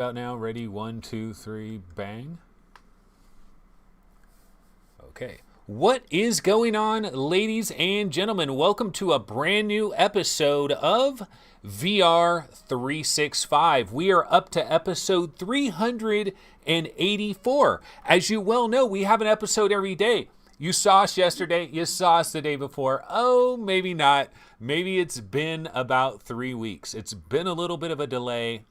About now, ready, 1, 2, 3, bang. Okay. What is going on, ladies and gentlemen? Welcome to a brand new episode of VR 365. We are up to episode 384. As you well know, we have an episode every day. You saw us yesterday, you saw us the day before. Oh, maybe not. Maybe it's been about 3 weeks. It's been a little bit of a delay,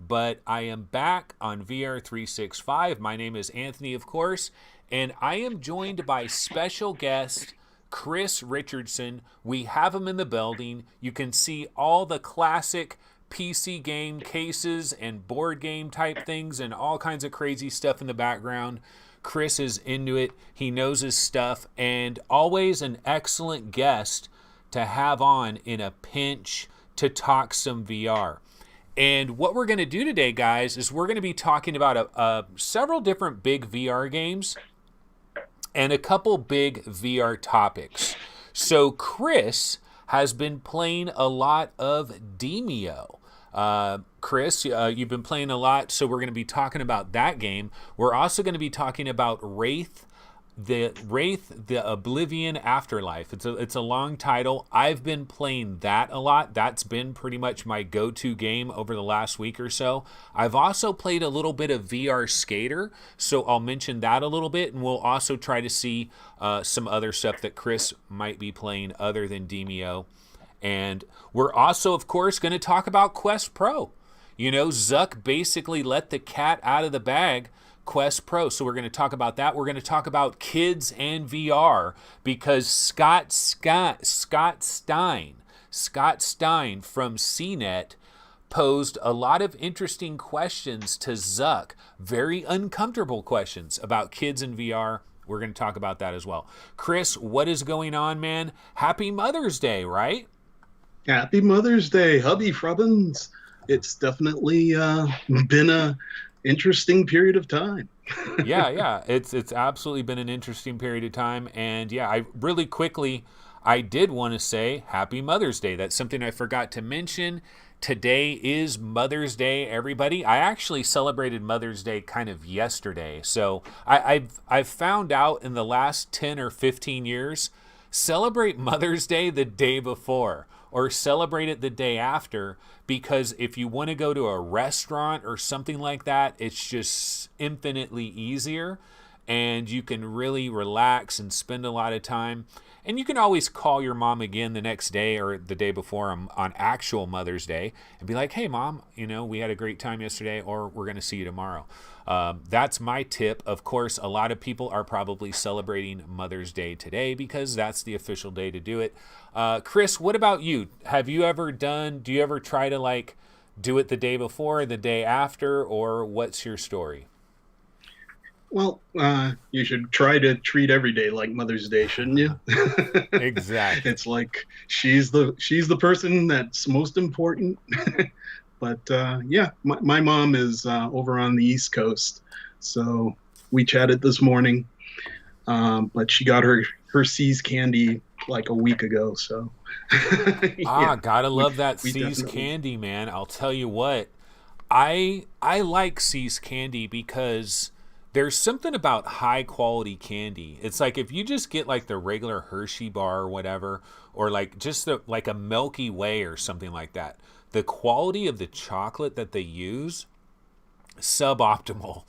but I am back on VR 365. My name is Anthony, of course, and I am joined by special guest Chris Richardson. We have him in the building. You can see all the classic PC game cases and board game type things and all kinds of crazy stuff in the background. Chris is into it. He knows his stuff, and always an excellent guest to have on in a pinch to talk some VR. And what we're going to do today, guys, is we're going to be talking about several different big VR games and a couple big VR topics. So Chris has been playing a lot of Demeo. Chris, you've been playing a lot, so we're going to be talking about that game. We're also going to be talking about Wraith, the Oblivion Afterlife. It's a long title. I've been playing that a lot. That's been pretty much my go-to game over the last week or so. I've also played a little bit of VR Skater, so I'll mention that a little bit, and we'll also try to see some other stuff that Chris might be playing other than Demeo. And we're also, of course, going to talk about Quest Pro. You know, Zuck basically let the cat out of the bag, Quest Pro. So we're going to talk about that. We're going to talk about kids and VR because Scott Stein from CNET posed a lot of interesting questions to Zuck, very uncomfortable questions about kids and VR. We're going to talk about that as well. Chris, what is going on, man? Happy Mother's Day, right? Happy Mother's Day, hubby Frubbins. It's definitely been a interesting period of time. Yeah. It's absolutely been an interesting period of time. And yeah, I did want to say Happy Mother's Day. That's something I forgot to mention. Today is Mother's Day, everybody. I actually celebrated Mother's Day kind of yesterday. So I've found out in the last 10 or 15 years, celebrate Mother's Day the day before or celebrate it the day after, because if you want to go to a restaurant or something like that, it's just infinitely easier and you can really relax and spend a lot of time. And you can always call your mom again the next day or the day before on actual Mother's Day and be like, hey, Mom, we had a great time yesterday, or we're going to see you tomorrow. That's my tip. Of course, a lot of people are probably celebrating Mother's Day today because that's the official day to do it. Chris, what about you? Do you ever try to do it the day before, the day after, or what's your story? Well, you should try to treat every day like Mother's Day, shouldn't you? Exactly. It's like she's the person that's most important. But yeah, my mom is over on the East Coast, so we chatted this morning. But she got her C's candy like a week ago, so yeah, gotta love that we C's definitely. candy, man. I'll tell you what, I like C's candy because there's something about high quality candy. It's like if you just get like the regular Hershey bar or whatever, or like just like a Milky Way or something like that, the quality of the chocolate that they use, suboptimal.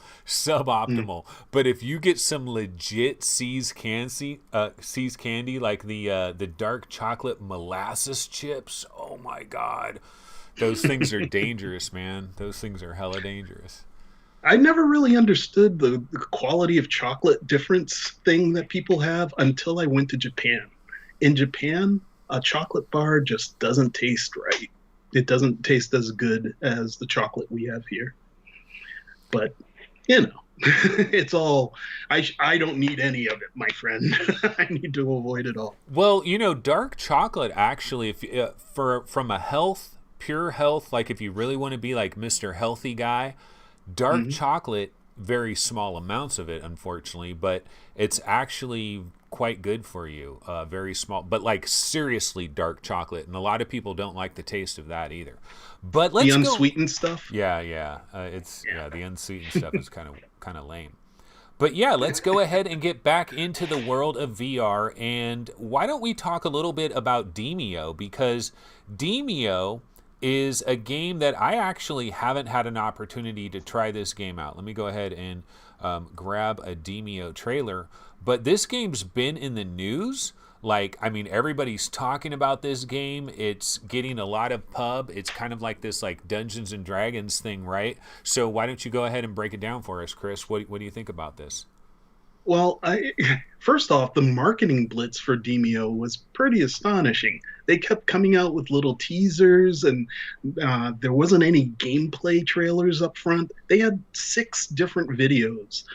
But if you get some legit C's candy, like the dark chocolate molasses chips, oh my God, those things are dangerous, man. Those things are hella dangerous. I never really understood the quality of chocolate difference thing that people have until I went to Japan. In Japan, a chocolate bar just doesn't taste right. It doesn't taste as good as the chocolate we have here. But, it's all, I don't need any of it, my friend. I need to avoid it all. Well, dark chocolate actually, if from a pure health, like if you really want to be like Mr. Healthy Guy, dark chocolate, very small amounts of it, unfortunately, but it's actually quite good for you. Very small, but like seriously dark chocolate, and a lot of people don't like the taste of that either. But The let's go. unsweetened stuff. Yeah. It's Yeah. the unsweetened stuff is kind of lame. But yeah, let's go ahead and get back into the world of VR. And why don't we talk a little bit about Demeo? Because Demeo is a game that I actually haven't had an opportunity to try this game out. Let me go ahead and grab a Demeo trailer. But this game's been in the news. Like, I mean, everybody's talking about this game. It's getting a lot of pub. It's kind of like this like Dungeons and Dragons thing, right? So why don't you go ahead and break it down for us, Chris? What do you think about this? Well, first off, the marketing blitz for Demeo was pretty astonishing. They kept coming out with little teasers, and there wasn't any gameplay trailers up front. They had 6 different videos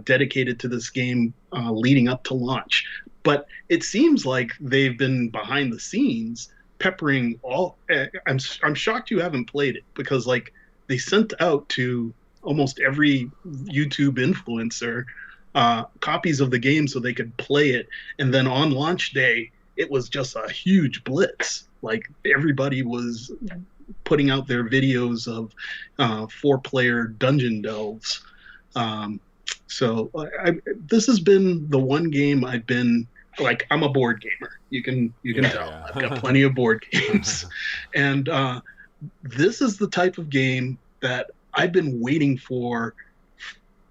dedicated to this game leading up to launch. But it seems like they've been behind the scenes peppering all. I'm shocked you haven't played it, because like they sent out to almost every YouTube influencer copies of the game so they could play it. And then on launch day, it was just a huge blitz. Like everybody was putting out their videos of 4-player dungeon delves. So this has been the one game I've been like, I'm a board gamer. You can tell. Yeah. I've got plenty of board games. And this is the type of game that I've been waiting for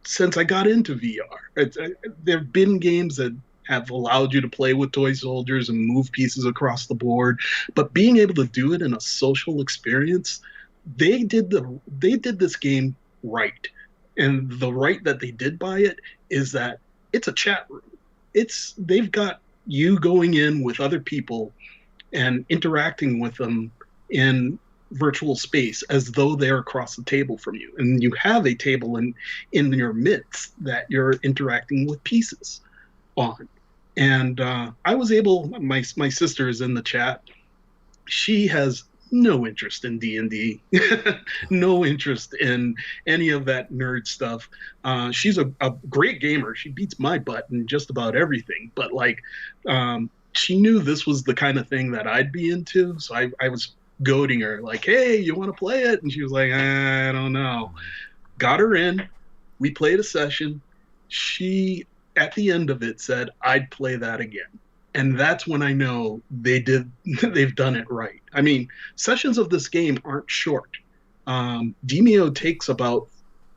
since I got into VR. There have been games that have allowed you to play with toy soldiers and move pieces across the board, but being able to do it in a social experience, they did this game right. And the right that they did by it is that it's a chat room. They've got you going in with other people and interacting with them in virtual space as though they're across the table from you, and you have a table in your midst that you're interacting with pieces on. And I was able, my sister is in the chat. She has no interest in D&D, no interest in any of that nerd stuff. She's a great gamer. She beats my butt in just about everything, but like she knew this was the kind of thing that I'd be into, so I was goading her like, hey, you want to play it? And she was like, I don't know. Got her in. We played a session. She, at the end of it, said, I'd play that again. And that's when I know they've done it right. I mean, sessions of this game aren't short. Demeo takes about,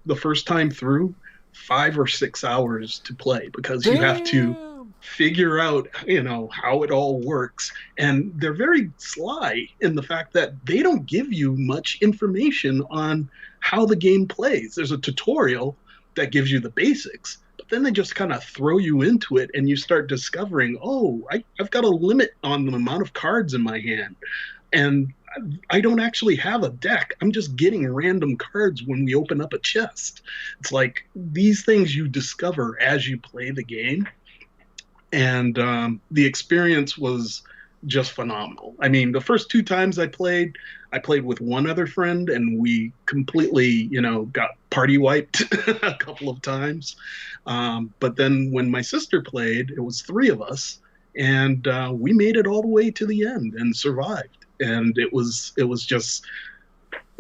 the first time through, 5 or 6 hours to play, because you have to figure out, how it all works. And they're very sly in the fact that they don't give you much information on how the game plays. There's a tutorial that gives you the basics, but then they just kind of throw you into it, and you start discovering, I've got a limit on the amount of cards in my hand, and I don't actually have a deck. I'm just getting random cards when we open up a chest. It's like these things you discover as you play the game. And the experience was just phenomenal. I mean, the first 2 times I played with one other friend, and we completely, got party wiped a couple of times. But then when my sister played, it was 3 of us, and we made it all the way to the end and survived. And it was just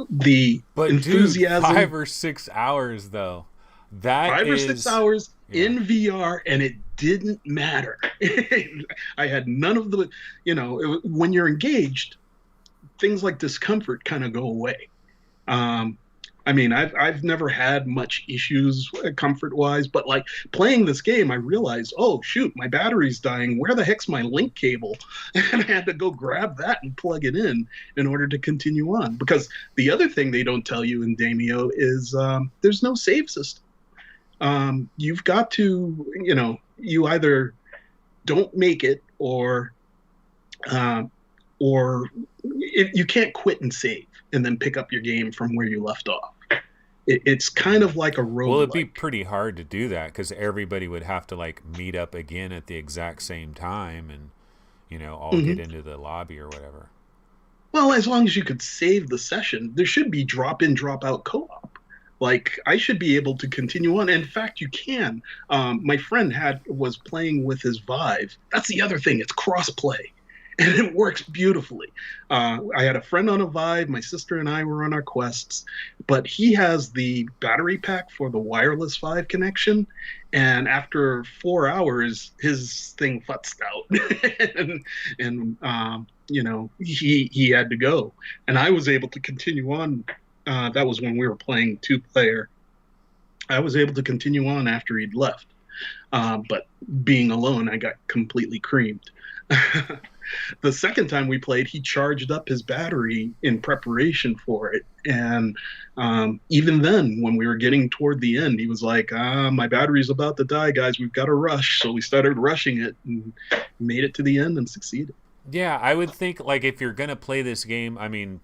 the enthusiasm. Dude, 5 or 6 hours though. That 5 or 6 hours in VR, and it didn't matter. I had none of the, when you're engaged, things like discomfort kind of go away. I mean, I've never had much issues comfort-wise, but like playing this game, I realized, oh shoot, my battery's dying. Where the heck's my link cable? And I had to go grab that and plug it in order to continue on. Because the other thing they don't tell you in Demeo is there's no save system. You've got to, you either don't make it or you can't quit and save and then pick up your game from where you left off. It's kind of like a roguelike. Well, it'd be pretty hard to do that because everybody would have to like meet up again at the exact same time and, all get into the lobby or whatever. Well, as long as you could save the session, there should be drop in, drop out co-op. Like, I should be able to continue on. In fact, you can. My friend was playing with his Vive. That's the other thing. It's cross-play, and it works beautifully. I had a friend on a Vive. My sister and I were on our Quests, but he has the battery pack for the wireless Vive connection, and after 4 hours, his thing futzed out, and he had to go, and I was able to continue on. That was when we were playing two-player. I was able to continue on after he'd left. But being alone, I got completely creamed. The second time we played, he charged up his battery in preparation for it. And even then, when we were getting toward the end, he was like, my battery's about to die, guys. We've got to rush. So we started rushing it and made it to the end and succeeded. Yeah, I would think, like, if you're going to play this game, I mean,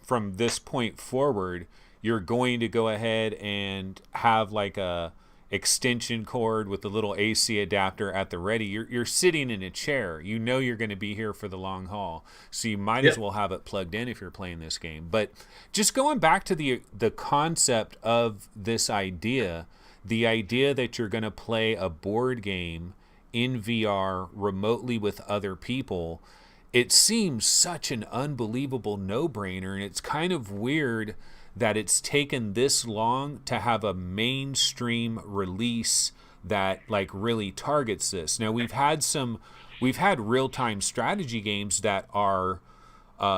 from this point forward, you're going to go ahead and have like a extension cord with a little AC adapter at the ready. You're sitting in a chair. You know you're going to be here for the long haul, so you might as well have it plugged in if you're playing this game. But just going back to the concept of this idea, the idea that you're going to play a board game in VR remotely with other people, it seems such an unbelievable no-brainer, and it's kind of weird that it's taken this long to have a mainstream release that like really targets this. Now we've had real-time strategy games that are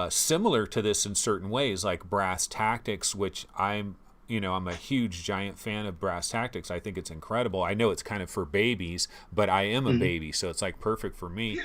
similar to this in certain ways, like Brass Tactics, which I'm a huge giant fan of Brass Tactics. I think it's incredible. I know it's kind of for babies, but I am a baby, so it's like perfect for me.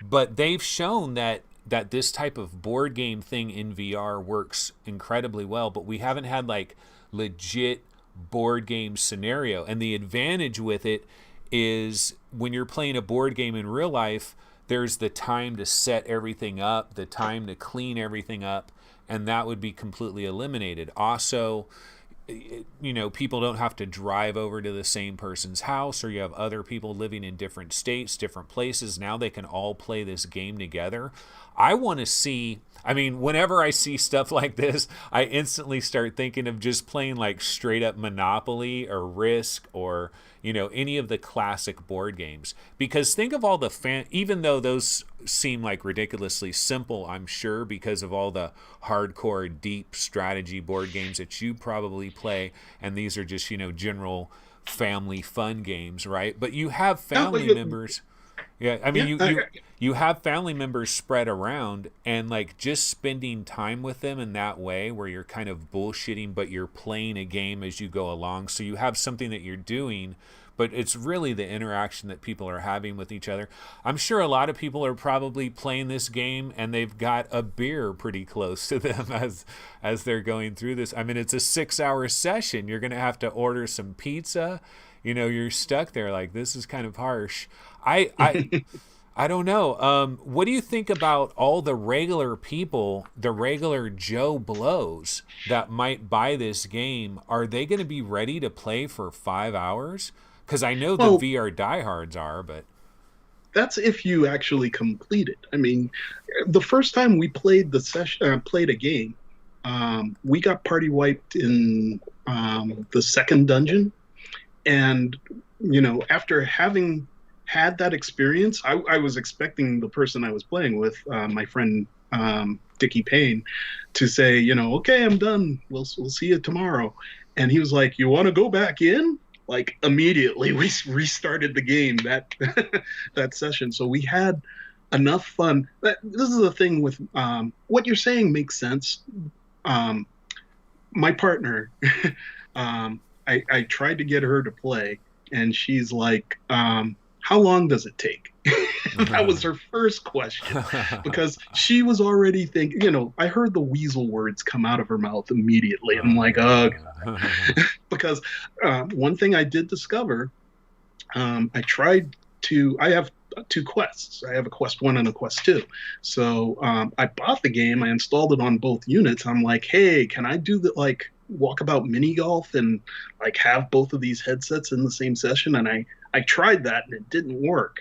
But they've shown that this type of board game thing in VR works incredibly well, but we haven't had like legit board game scenario. And the advantage with it is when you're playing a board game in real life, there's the time to set everything up, the time to clean everything up, and that would be completely eliminated. Also, people don't have to drive over to the same person's house, or you have other people living in different states, different places. Now they can all play this game together. I want to see, whenever I see stuff like this, I instantly start thinking of just playing like straight up Monopoly or Risk or, any of the classic board games. Because think of all the even though those seem like ridiculously simple, I'm sure, because of all the hardcore, deep strategy board games that you probably play, and these are just, general family fun games, right? But you have family members. Yeah, you have family members spread around, and like just spending time with them in that way where you're kind of bullshitting, but you're playing a game as you go along. So you have something that you're doing, but it's really the interaction that people are having with each other. I'm sure a lot of people are probably playing this game and they've got a beer pretty close to them as they're going through this. It's a 6-hour session. You're going to have to order some pizza. You're stuck there. Like, this is kind of harsh. I don't know. What do you think about all the regular people, the regular Joe Blows that might buy this game? Are they going to be ready to play for 5 hours? Because I know the VR diehards are, but that's if you actually complete it. The first time we played played a game, we got party wiped in the second dungeon, and after having had that experience, I was expecting the person I was playing with, my friend Dickie Payne, to say, okay, I'm done. We'll see you tomorrow. And he was like, you want to go back in? Like, immediately we restarted the game that session. So we had enough fun. This is the thing with what you're saying makes sense. My partner, I tried to get her to play, and she's like, how long does it take? That was her first question, because she was already thinking, I heard the weasel words come out of her mouth immediately. And I'm like, oh, because one thing I did discover, I have 2 quests. I have a Quest 1 and a Quest 2. So I bought the game. I installed it on both units. I'm like, hey, can I do the walkabout mini golf and have both of these headsets in the same session? And I tried that and it didn't work,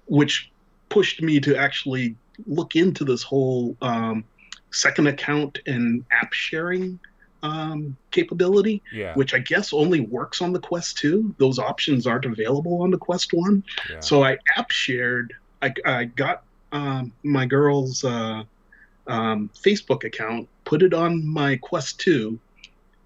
which pushed me to actually look into this whole second account and app sharing capability, Yeah. which I guess only works on the Quest 2. Those options aren't available on the Quest 1. Yeah. So I app shared. I got my girl's Facebook account, put it on my Quest 2,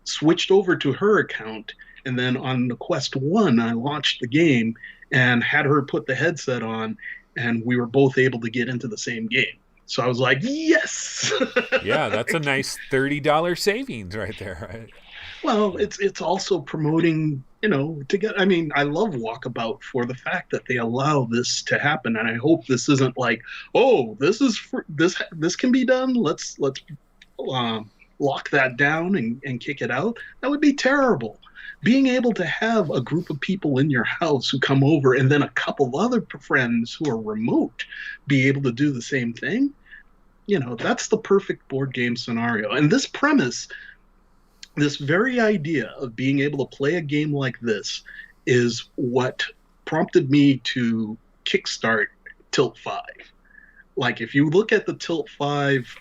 switched over to her account, and then on the Quest 1, I launched the game and had her put the headset on, and we were both able to get into the same game. So I was like, yes. Yeah, that's a nice $30 savings right there, right? Well, it's also promoting, to get. I mean, I love Walkabout for the fact that they allow this to happen, and I hope this isn't like, oh, this can be done. Let's lock that down and kick it out. That would be terrible. Being able to have a group of people in your house who come over, and then a couple of other friends who are remote, be able to do the same thing. That's the perfect board game scenario. And this premise, this very idea of being able to play a game like this, is what prompted me to kickstart Tilt 5. Like, if you look at the Tilt 5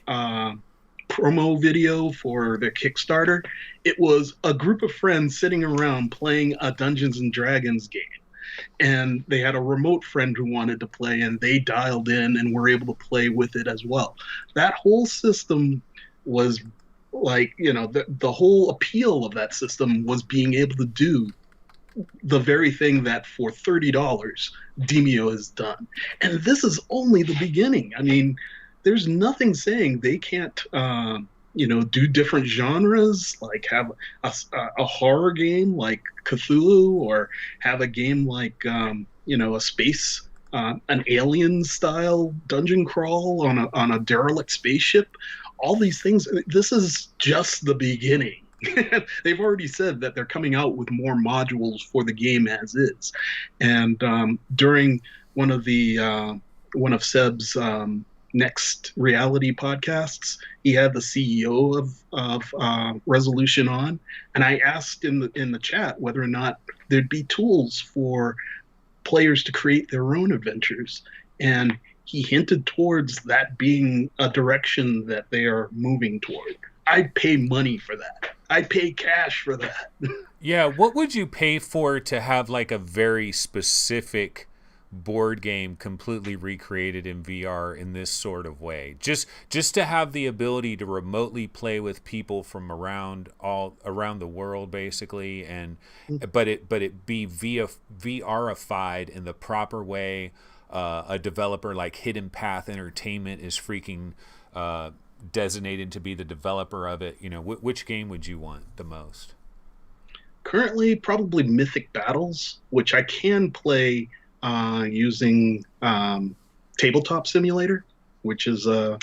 promo video for their Kickstarter, it was a group of friends sitting around playing a Dungeons and Dragons game. And they had a remote friend who wanted to play, and they dialed in and were able to play with it as well. That whole system was like, the whole appeal of that system was being able to do the very thing that for $30 Demeo has done. And this is only the beginning. I mean, there's nothing saying they can't do different genres, like have a horror game like Cthulhu, or have a game like a space an alien style dungeon crawl on a derelict spaceship. All these things. This is just the beginning. They've already said that they're coming out with more modules for the game as is. And during one of Seb's Next Reality podcasts, he had the CEO of Resolution on, and I asked in the chat whether or not there'd be tools for players to create their own adventures, and he hinted towards that being a direction that they are moving toward. I'd pay money for that. I'd pay cash for that. Yeah, what would you pay for to have like a very specific board game completely recreated in VR in this sort of way? Just to have the ability to remotely play with people from around the world, basically, and but it be VRified in the proper way. A developer like Hidden Path Entertainment is freaking designated to be the developer of it. Which game would you want the most? Currently, probably Mythic Battles, which I can play using Tabletop Simulator, which is a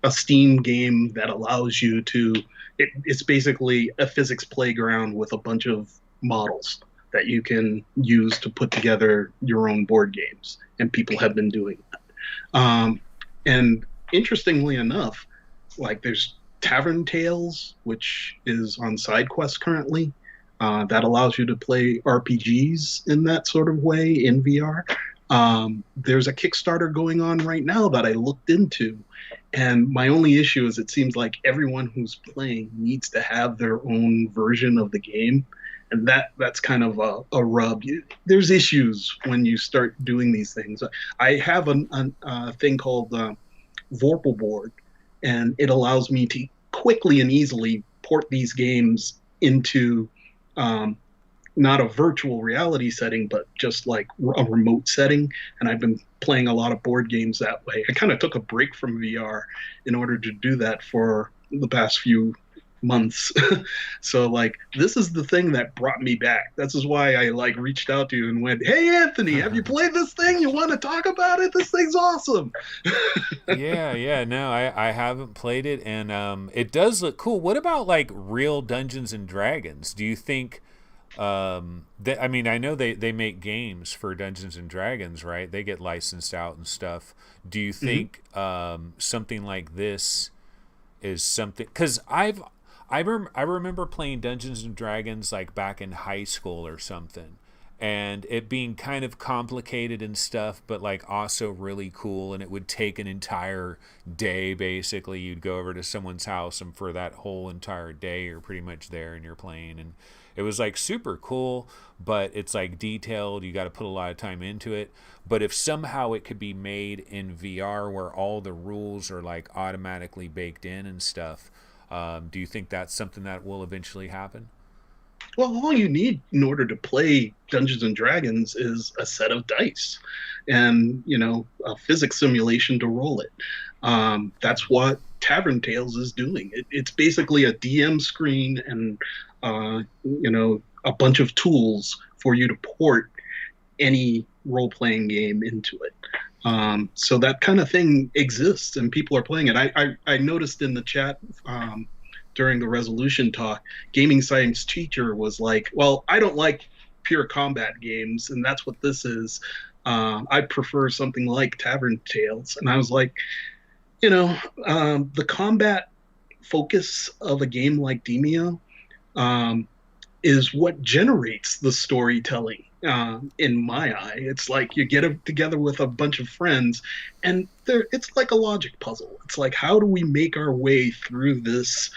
Steam game that allows you to. It's basically a physics playground with a bunch of models that you can use to put together your own board games, and people have been doing that. And interestingly enough, like, there's Tavern Tales, which is on SideQuest currently, that allows you to play RPGs in that sort of way in VR. There's a Kickstarter going on right now that I looked into, and my only issue is it seems like everyone who's playing needs to have their own version of the game. And that's kind of a rub. There's issues when you start doing these things. I have a thing called Vorpal Board, and it allows me to quickly and easily port these games into not a virtual reality setting, but just like a remote setting. And I've been playing a lot of board games that way. I kind of took a break from VR in order to do that for the past few months. So like, this is the thing that brought me back. This is why I like reached out to you and went, hey Anthony, have you played this thing? You want to talk about it? This thing's awesome. Yeah, no, I haven't played it, and it does look cool. What about like real Dungeons and Dragons? Do you think I mean, I know they make games for Dungeons and Dragons, right? They get licensed out and stuff. Do you think something like this is something, because I remember playing Dungeons and Dragons like back in high school or something, and it being kind of complicated and stuff, but like also really cool. And it would take an entire day. Basically, you'd go over to someone's house, and for that whole entire day, you're pretty much there and you're playing. And it was like super cool, but it's like detailed. You got to put a lot of time into it. But if somehow it could be made in VR where all the rules are like automatically baked in and stuff, do you think that's something that will eventually happen? Well, all you need in order to play Dungeons and Dragons is a set of dice and, a physics simulation to roll it. That's what Tavern Tales is doing. It's basically a DM screen and, a bunch of tools for you to port any role-playing game into it. So that kind of thing exists and people are playing it. I noticed in the chat during the resolution talk, gaming science teacher was like, well, I don't like pure combat games, and that's what this is. I prefer something like Tavern Tales. And I was like, the combat focus of a game like Demeo is what generates the storytelling. In my eye, it's like you get together with a bunch of friends, and it's like a logic puzzle. It's like, how do we make our way through this,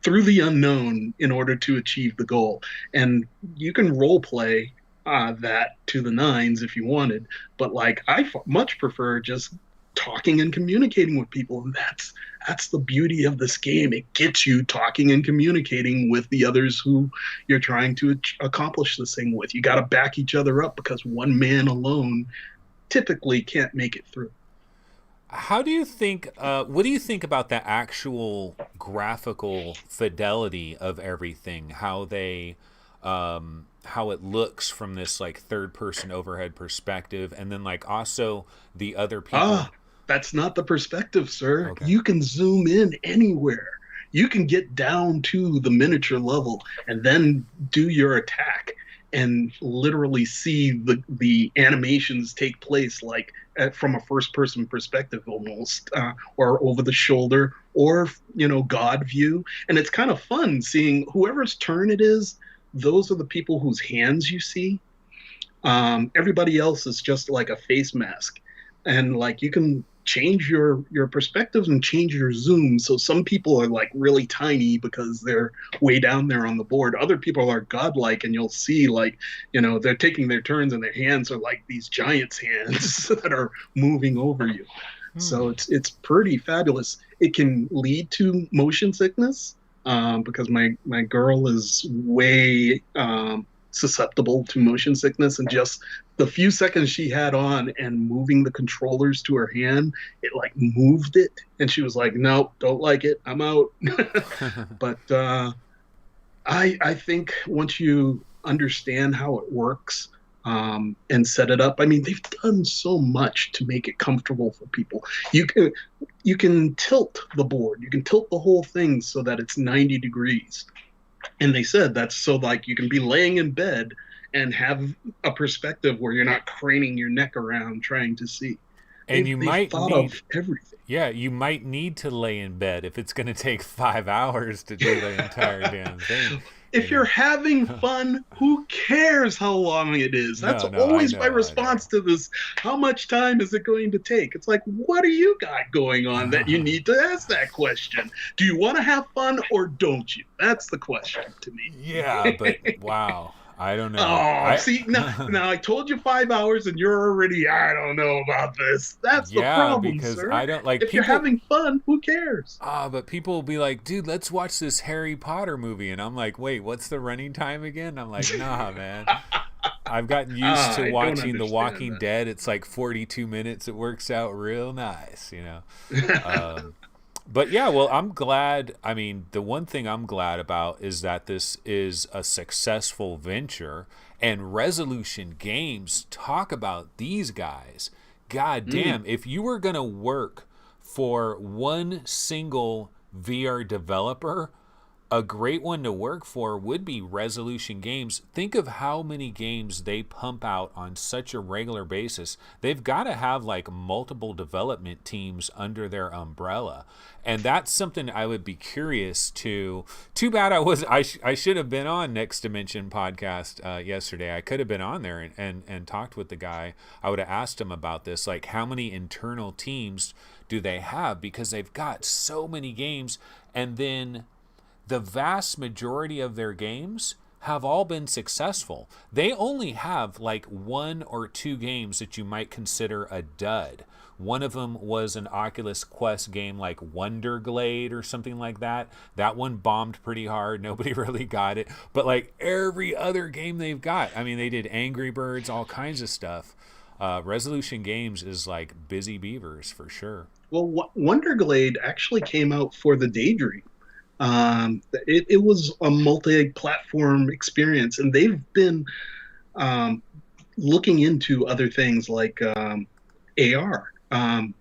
through the unknown in order to achieve the goal? And you can role play that to the nines if you wanted, but like I much prefer just talking and communicating with people, and that's the beauty of this game. It gets you talking and communicating with the others who you're trying to accomplish this thing with. You got to back each other up because one man alone typically can't make it through. How do you think, what do you think about the actual graphical fidelity of everything? How they, how it looks from this like third person overhead perspective, and then like also the other people. That's not the perspective, sir. Okay. You can zoom in anywhere. You can get down to the miniature level and then do your attack and literally see the animations take place like from a first person perspective almost, or over the shoulder, or God view. And it's kind of fun seeing whoever's turn it is. Those are the people whose hands you see. Everybody else is just like a face mask, and like you can change your perspectives and change your zoom. So some people are like really tiny because they're way down there on the board. Other people are godlike, and you'll see like, they're taking their turns and their hands are like these giants' hands that are moving over you. So it's pretty fabulous. It can lead to motion sickness because my girl is way susceptible to motion sickness, and just the few seconds she had on and moving the controllers to her hand, it like moved it, and she was like, nope, don't like it, I'm out. But I think once you understand how it works and set it up, I mean, they've done so much to make it comfortable for people. You can tilt the board, you can tilt the whole thing so that it's 90 degrees. And they said that's so like you can be laying in bed and have a perspective where you're not craning your neck around trying to see. And you might thought need of everything. Yeah, you might need to lay in bed if it's going to take 5 hours to do the entire damn thing. If you're having fun, who cares how long it is? That's always my response to this. How much time is it going to take? It's like, what do you got going on that you need to ask that question? Do you want to have fun or don't you? That's the question to me. Yeah, but wow. I don't know. See, now I told you 5 hours and you're already, I don't know about this. That's the problem, because sir. I don't like. If you're having fun, who cares? But people will be like, dude, let's watch this Harry Potter movie. And I'm like, wait, what's the running time again? I'm like, nah, man. I've gotten used to watching The Walking Dead. It's like 42 minutes. It works out real nice, But yeah, well, I'm glad. I mean, the one thing I'm glad about is that this is a successful venture, and Resolution Games talk about these guys. God damn, if you were going to work for one single VR developer, a great one to work for would be Resolution Games. Think of how many games they pump out on such a regular basis. They've got to have like multiple development teams under their umbrella. And that's something I would be curious to. Too bad I should have been on Next Dimension podcast yesterday. I could have been on there and talked with the guy. I would have asked him about this, like how many internal teams do they have, because they've got so many games, and then the vast majority of their games have all been successful. They only have like 1 or 2 games that you might consider a dud. One of them was an Oculus Quest game like Wonderglade or something like that. That one bombed pretty hard. Nobody really got it. But like every other game they've got, I mean, they did Angry Birds, all kinds of stuff. Resolution Games is like busy beavers for sure. Well, Wonderglade actually came out for the Daydream. It was a multi-platform experience, and they've been looking into other things like AR.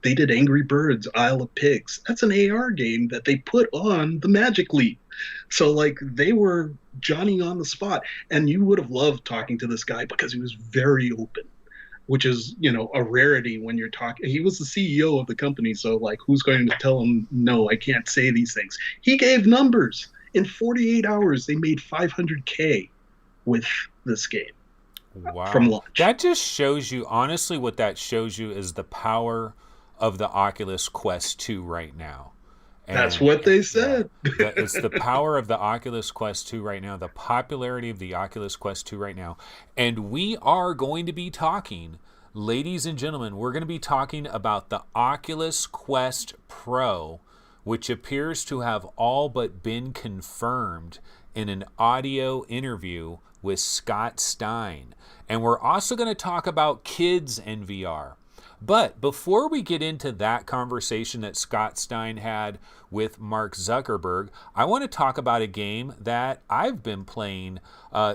They did Angry Birds, Isle of Pigs. That's an AR game that they put on the Magic Leap. So like they were Johnny on the spot, and you would have loved talking to this guy because he was very open, which is, a rarity when you're talking. He was the CEO of the company, so like who's going to tell him, no, I can't say these things? He gave numbers. In 48 hours, they made $500K with this game. Wow. From launch. That just shows you, honestly, what that shows you is the power of the Oculus Quest 2 right now. And that's what they said. Yeah, it's the power of the Oculus Quest 2 right now, the popularity of the Oculus Quest 2 right now. And we are going to be talking, ladies and gentlemen, we're going to be talking about the Oculus Quest Pro, which appears to have all but been confirmed in an audio interview with Scott Stein. And we're also going to talk about kids and VR. But before we get into that conversation that Scott Stein had with Mark Zuckerberg, I want to talk about a game that I've been playing.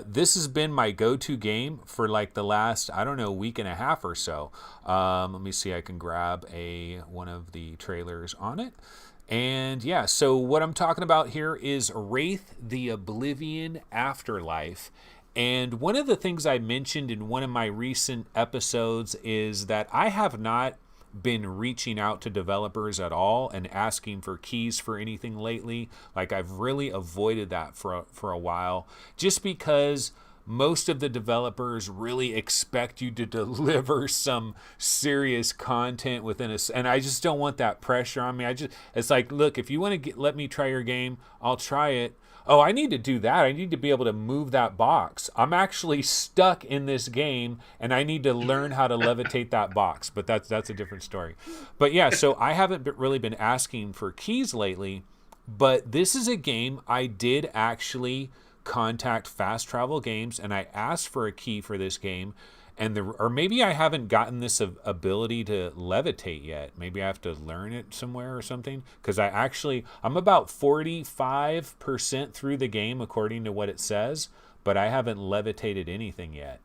This has been my go-to game for like the last, week and a half or so. Let me see, I can grab one of the trailers on it. And yeah, so what I'm talking about here is Wraith, the Oblivion Afterlife. And one of the things I mentioned in one of my recent episodes is that I have not been reaching out to developers at all and asking for keys for anything lately. Like I've really avoided that for a while, just because most of the developers really expect you to deliver some serious content within us, and I just don't want that pressure on me. It's like, look, if you want to let me try your game, I'll try it. Oh, I need to do that. I need to be able to move that box. I'm actually stuck in this game, and I need to learn how to levitate that box. But that's a different story. But yeah, so I haven't really been asking for keys lately, but this is a game I did actually contact Fast Travel Games, and I asked for a key for this game. Or maybe I haven't gotten this ability to levitate yet. Maybe I have to learn it somewhere or something. Because I'm about 45% through the game according to what it says, but I haven't levitated anything yet.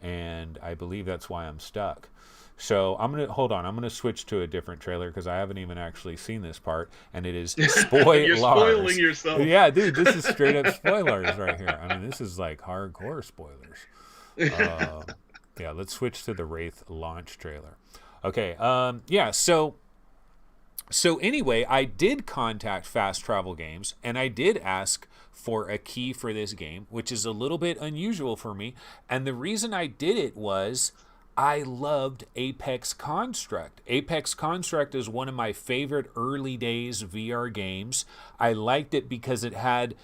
And I believe that's why I'm stuck. So I'm gonna switch to a different trailer because I haven't even actually seen this part, and it is spoilers. You're spoiling yourself. Yeah, dude, this is straight up spoilers right here. I mean, this is like hardcore spoilers. Yeah, let's switch to the Wraith launch trailer. Okay, so anyway, I did contact Fast Travel Games, and I did ask for a key for this game, which is a little bit unusual for me. And the reason I did it was I loved Apex Construct. Apex Construct is one of my favorite early days VR games. I liked it because it had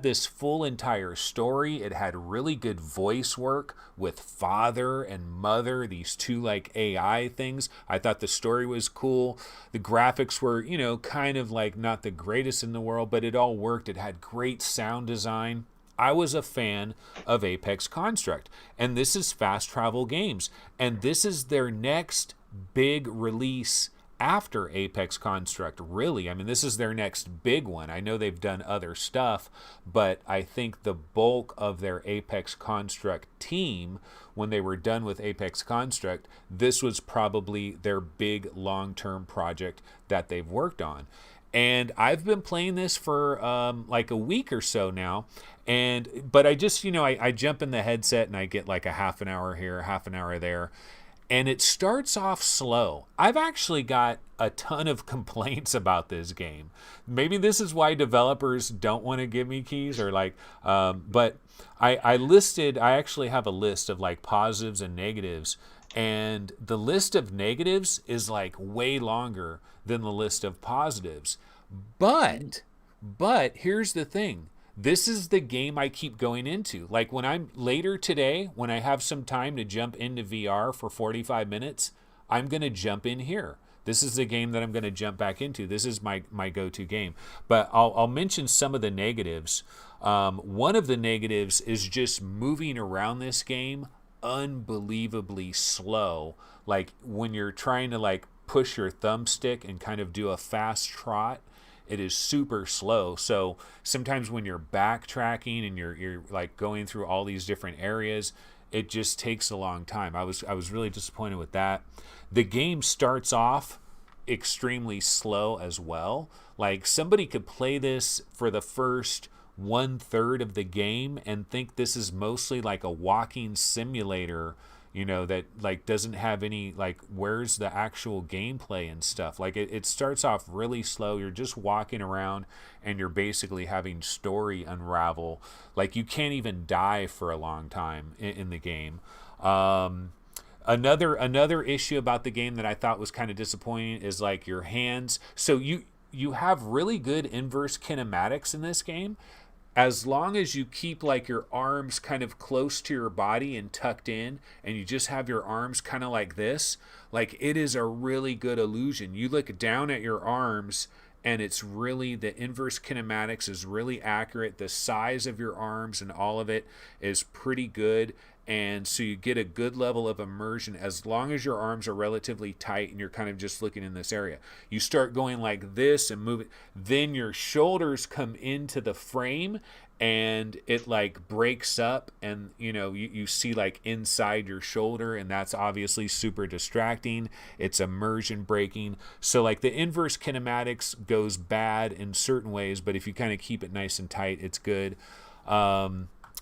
this full entire story. It had really good voice work with father and mother, these two like AI things. I thought the story was cool. The graphics were, kind of like not the greatest in the world, but it all worked. It had great sound design. I was a fan of Apex Construct, and this is Fast Travel Games, and this is their next big release after Apex Construct, really. I mean, this is their next big one. I know they've done other stuff, but I think the bulk of their Apex Construct team, when they were done with Apex Construct, this was probably their big long-term project that they've worked on. And I've been playing this for like a week or so now. But I just, I jump in the headset and I get like a half an hour here, half an hour there. And it starts off slow. I've actually got a ton of complaints about this game. Maybe this is why developers don't want to give me keys or like, but I actually have a list of like positives and negatives. And the list of negatives is like way longer than the list of positives. But here's the thing. This is the game I keep going into. Like when I'm later today, when I have some time to jump into VR for 45 minutes, I'm going to jump in here. This is the game that I'm going to jump back into. This is my go-to game. But I'll mention some of the negatives. One of the negatives is just moving around this game unbelievably slow. Like when you're trying to like push your thumbstick and kind of do a fast trot, it is super slow. So sometimes when you're backtracking and you're like going through all these different areas, it just takes a long time. I was really disappointed with that. The game starts off extremely slow as well. Like somebody could play this for the first 1/3 of the game and think this is mostly like a walking simulator, that like doesn't have any like where's the actual gameplay and stuff. Like it starts off really slow. You're just walking around and you're basically having story unravel. Like you can't even die for a long time in the game. Another issue about the game that I thought was kind of disappointing is like your hands. So you have really good inverse kinematics in this game. As long as you keep like your arms kind of close to your body and tucked in, and you just have your arms kind of like this, like it is a really good illusion. You look down at your arms and it's really, the inverse kinematics is really accurate. The size of your arms and all of it is pretty good. And so you get a good level of immersion as long as your arms are relatively tight and you're kind of just looking in this area. You start going like this and moving, then your shoulders come into the frame and it like breaks up, and you see like inside your shoulder, and that's obviously super distracting. It's immersion breaking. So like the inverse kinematics goes bad in certain ways, but if you kind of keep it nice and tight, it's good.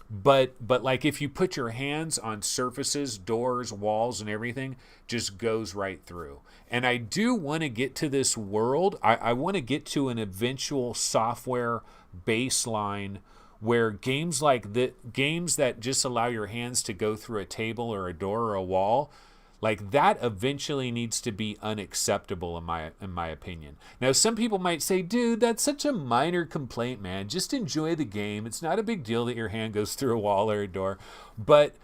But like if you put your hands on surfaces, doors, walls, and everything, just goes right through. And I do want to get to this world. I want to get to an eventual software baseline where games like games that just allow your hands to go through a table or a door or a wall, like that eventually needs to be unacceptable in my opinion. Now, some people might say, dude, that's such a minor complaint, man. Just enjoy the game. It's not a big deal that your hand goes through a wall or a door. But,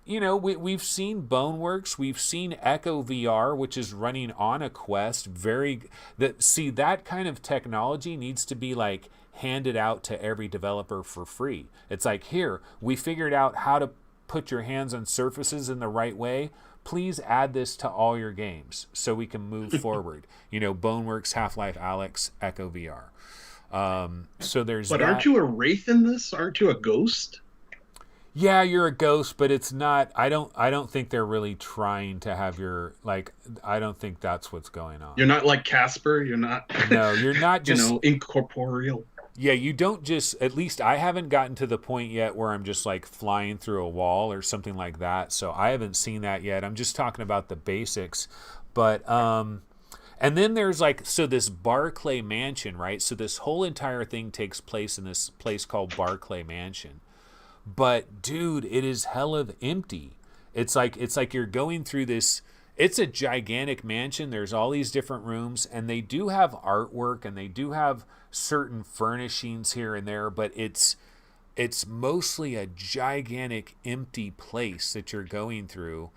we've seen Boneworks. We've seen Echo VR, which is running on a Quest. That kind of technology needs to be like handed out to every developer for free. It's like, here, we figured out how to put your hands on surfaces in the right way. Please add this to all your games so we can move forward. Boneworks, Half-Life Alyx, Echo VR. So there's But that. aren't you a Wraith in this? Aren't you a ghost? Yeah, you're a ghost, but it's not. I don't think they're really trying to have your like. I don't think that's what's going on. You're not like Casper. You're not. No, you're not just incorporeal. Yeah, you don't just, at least I haven't gotten to the point yet where I'm just like flying through a wall or something like that. So I haven't seen that yet. I'm just talking about the basics. But, and then there's like, so this Barclay Mansion, right? So this whole entire thing takes place in this place called Barclay Mansion. But dude, it is hell of empty. It's like you're going through this. It's a gigantic mansion. There's all these different rooms, and they do have artwork and they do have certain furnishings here and there, but it's mostly a gigantic empty place that you're going through.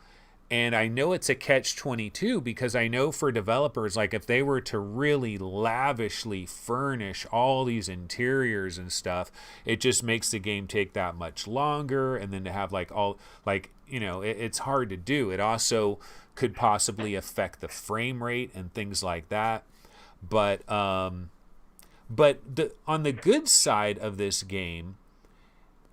And I know it's a catch-22 because I know for developers, like if they were to really lavishly furnish all these interiors and stuff, it just makes the game take that much longer. And then to have like all like, it's hard to do. It also could possibly affect the frame rate and things like that. But on the good side of this game,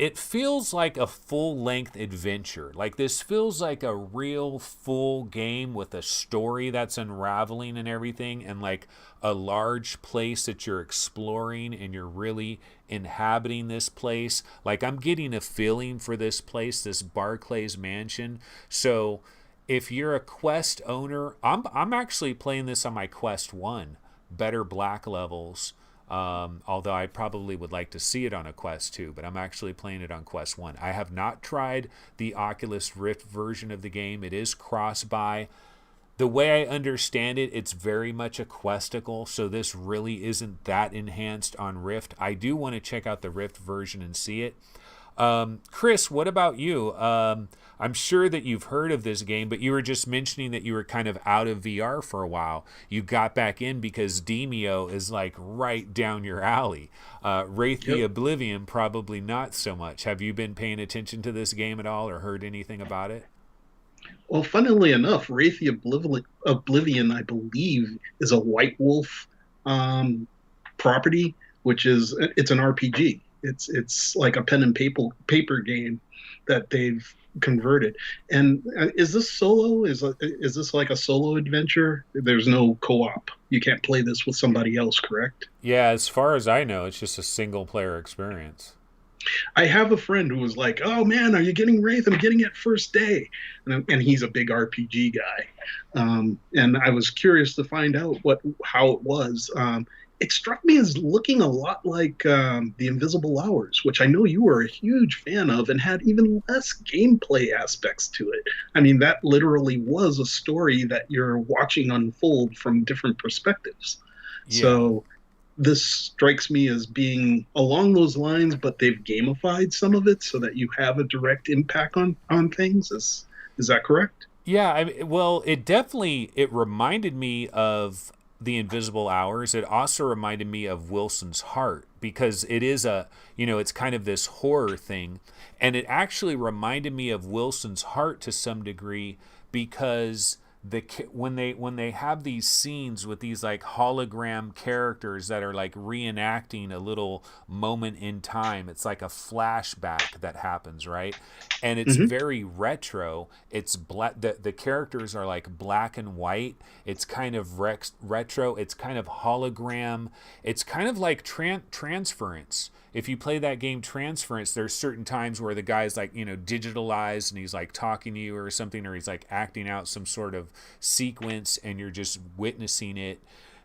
it feels like a full-length adventure. Like, this feels like a real full game with a story that's unraveling and everything, and like a large place that you're exploring and you're really inhabiting this place. Like, I'm getting a feeling for this place, this Barclays Mansion. So if you're a Quest owner, I'm actually playing this on my Quest 1, better black levels. Although I probably would like to see it on a Quest 2, but I'm actually playing it on Quest 1. I have not tried the Oculus Rift version of the game. It is cross-buy. The way I understand it, it's very much a Questicle, so this really isn't that enhanced on Rift. I do want to check out the Rift version and see it. Chris, what about you? I'm sure that you've heard of this game, but you were just mentioning that you were kind of out of VR for a while. You got back in because Demeo is like right down your alley. Wraith the Oblivion, probably not so much. Have you been paying attention to this game at all or heard anything about it? Well, funnily enough, Wraith the Oblivion, I believe, is a White Wolf property, which is it's an RPG. It's like a pen and paper game that they've converted. And is this solo? Is this like a solo adventure? There's no co-op. You can't play this with somebody else, correct? Yeah, as far as I know, it's just a single player experience. I have a friend who was like, "Oh man, are you getting Wraith? I'm getting it first day," and he's a big RPG guy. And I was curious to find out how it was. It struck me as looking a lot like The Invisible Hours, which I know you were a huge fan of, and had even less gameplay aspects to it. I mean, that literally was a story that you're watching unfold from different perspectives. Yeah. So this strikes me as being along those lines, but they've gamified some of it so that you have a direct impact on things. Is that correct? Yeah, well, it reminded me of The Invisible Hours. It also reminded me of Wilson's Heart, because it is it's kind of this horror thing, and it actually reminded me of Wilson's Heart to some degree, because when they have these scenes with these like hologram characters that are like reenacting a little moment in time, it's like a flashback that happens, right? And it's very retro. It's black. The characters are like black and white. It's kind of retro. It's kind of hologram. It's kind of like Transference. If you play that game Transference, there's certain times where the guy's like, digitalized and he's like talking to you or something, or he's like acting out some sort of sequence and you're just witnessing it.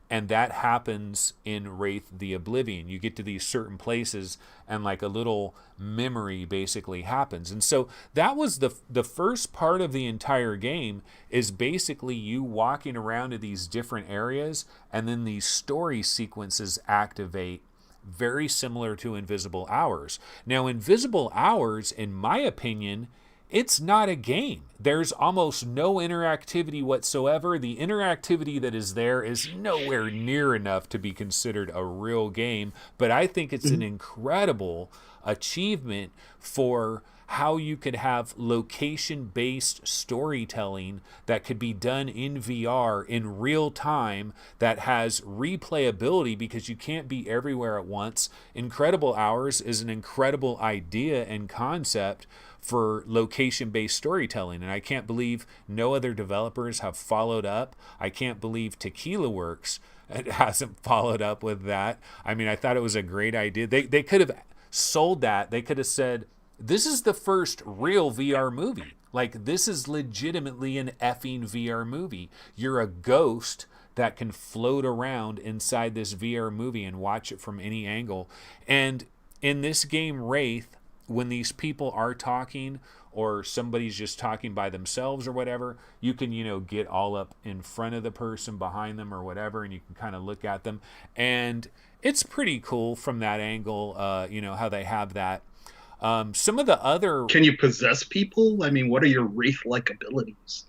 And that happens in Wraith the Oblivion. You get to these certain places and like a little memory basically happens. And so that was the first part of the entire game, is basically you walking around to these different areas, and then these story sequences activate, very similar to Invisible Hours. Now, Invisible Hours, in my opinion, it's not a game. There's almost no interactivity whatsoever. The interactivity that is there is nowhere near enough to be considered a real game, but I think it's an incredible achievement for how you could have location-based storytelling that could be done in VR in real time, that has replayability because you can't be everywhere at once. Incredible Hours is an incredible idea and concept for location-based storytelling, and I can't believe no other developers have followed up. I can't believe Tequila Works hasn't followed up with that. I mean, I thought it was a great idea. They could have sold that. They could have said, this is the first real VR movie. Like, this is legitimately an effing VR movie. You're a ghost that can float around inside this VR movie and watch it from any angle. And in this game, Wraith, when these people are talking, or somebody's just talking by themselves or whatever, you can, get all up in front of the person, behind them or whatever, and you can kind of look at them. And it's pretty cool from that angle, how they have that. Some of the other... Can you possess people? I mean, what are your Wraith-like abilities?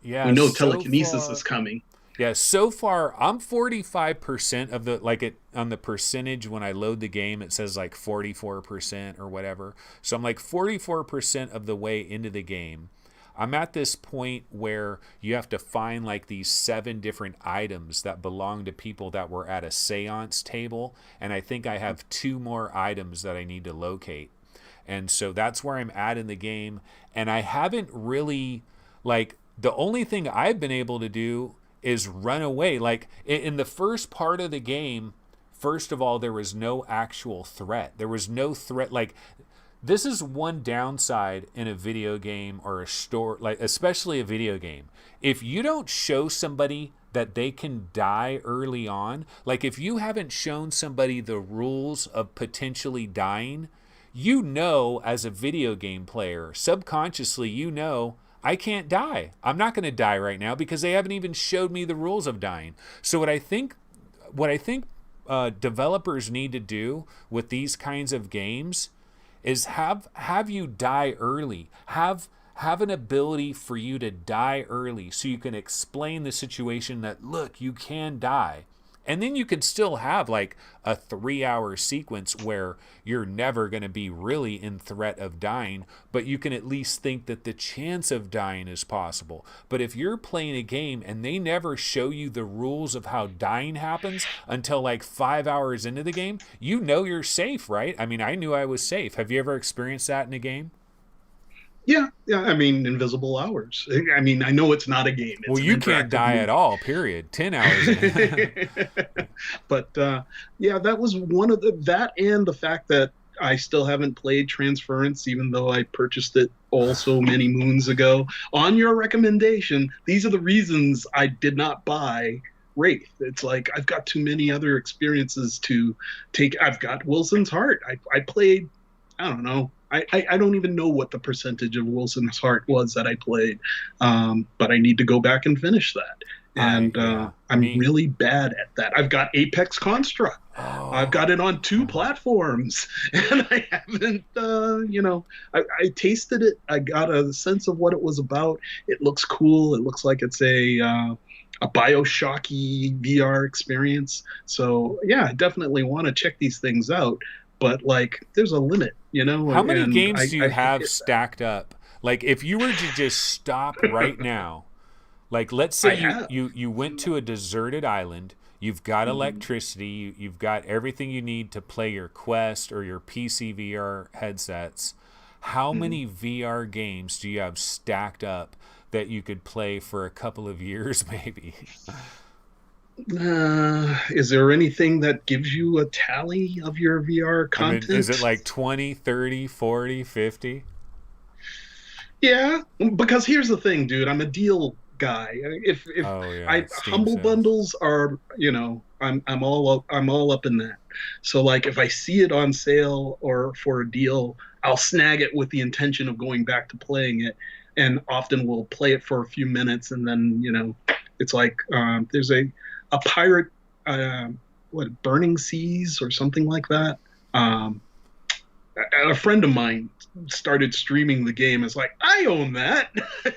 Yeah, we know telekinesis is coming. Yeah, so far, I'm 45% of the, on the percentage when I load the game, it says 44% or whatever. So I'm 44% of the way into the game. I'm at this point where you have to find these 7 different items that belong to people that were at a seance table. And I think I have 2 more items that I need to locate. And so that's where I'm at in the game. And I haven't really, like, the only thing I've been able to do is run away. Like, in the first part of the game, first of all, there was no actual threat. There was no threat. Like, this is one downside in a video game or a store, like, especially a video game. If you don't show somebody that they can die early on, like if you haven't shown somebody the rules of potentially dying, you know, as a video game player, subconsciously, you know, I can't die. I'm not going to die right now because they haven't even showed me the rules of dying. So what I think developers need to do with these kinds of games is have you die early. Have an ability for you to die early so you can explain the situation that, look, you can die. And then you could still have like a 3-hour sequence where you're never going to be really in threat of dying, but you can at least think that the chance of dying is possible. But if you're playing a game and they never show you the rules of how dying happens until like 5 hours into the game, you know you're safe, right? I mean, I knew I was safe. Have you ever experienced that in a game? Yeah. I mean, invisible hours. I mean, I know it's not a game. It's well, you can't die at all, period. 10 hours. But yeah, that was one of that and the fact that I still haven't played Transference, even though I purchased it also many moons ago. On your recommendation, these are the reasons I did not buy Wraith. It's like I've got too many other experiences to take. I've got Wilson's Heart. I played, I don't know. I don't even know what the percentage of Wilson's Heart was that I played, but I need to go back and finish that. And I'm really bad at that. I've got Apex Construct. Oh. I've got it on 2 platforms, and I haven't, I tasted it. I got a sense of what it was about. It looks cool. It looks like it's a Bioshocky VR experience. So, yeah, I definitely want to check these things out. But, like, there's a limit, you know? How many games do you have stacked up? Like, if you were to just stop right now, like, let's say you went to a deserted island, you've got electricity, you've got everything you need to play your Quest or your PC VR headsets. How many VR games do you have stacked up that you could play for a couple of years, maybe? Is there anything that gives you a tally of your VR content? I mean, is it like 20, 30, 40, 50? Yeah, because here's the thing, dude. I'm a deal guy. If Humble sales. Bundles are, you know, I'm all up in that. So like if I see it on sale or for a deal, I'll snag it with the intention of going back to playing it, and often we'll play it for a few minutes, and then, you know, it's like there's a pirate, Burning Seas or something like that. A friend of mine started streaming the game. It's like, I own that.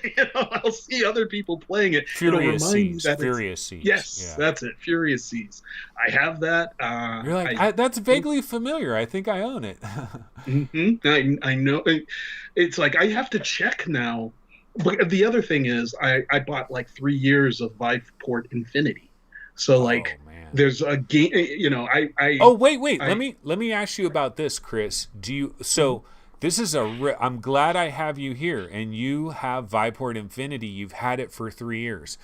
You know, I'll see other people playing it. Furious Seas. Yes, yeah. That's it. Furious Seas. I have that. You're like, that's vaguely familiar. I think I own it. I know. It's like I have to check now. But the other thing is, I bought like 3 years of Viveport Infinity. So like, there's a game, you know, wait. Let me ask you about this, Chris. This is I'm glad I have you here, and you have Viveport Infinity. You've had it for 3 years.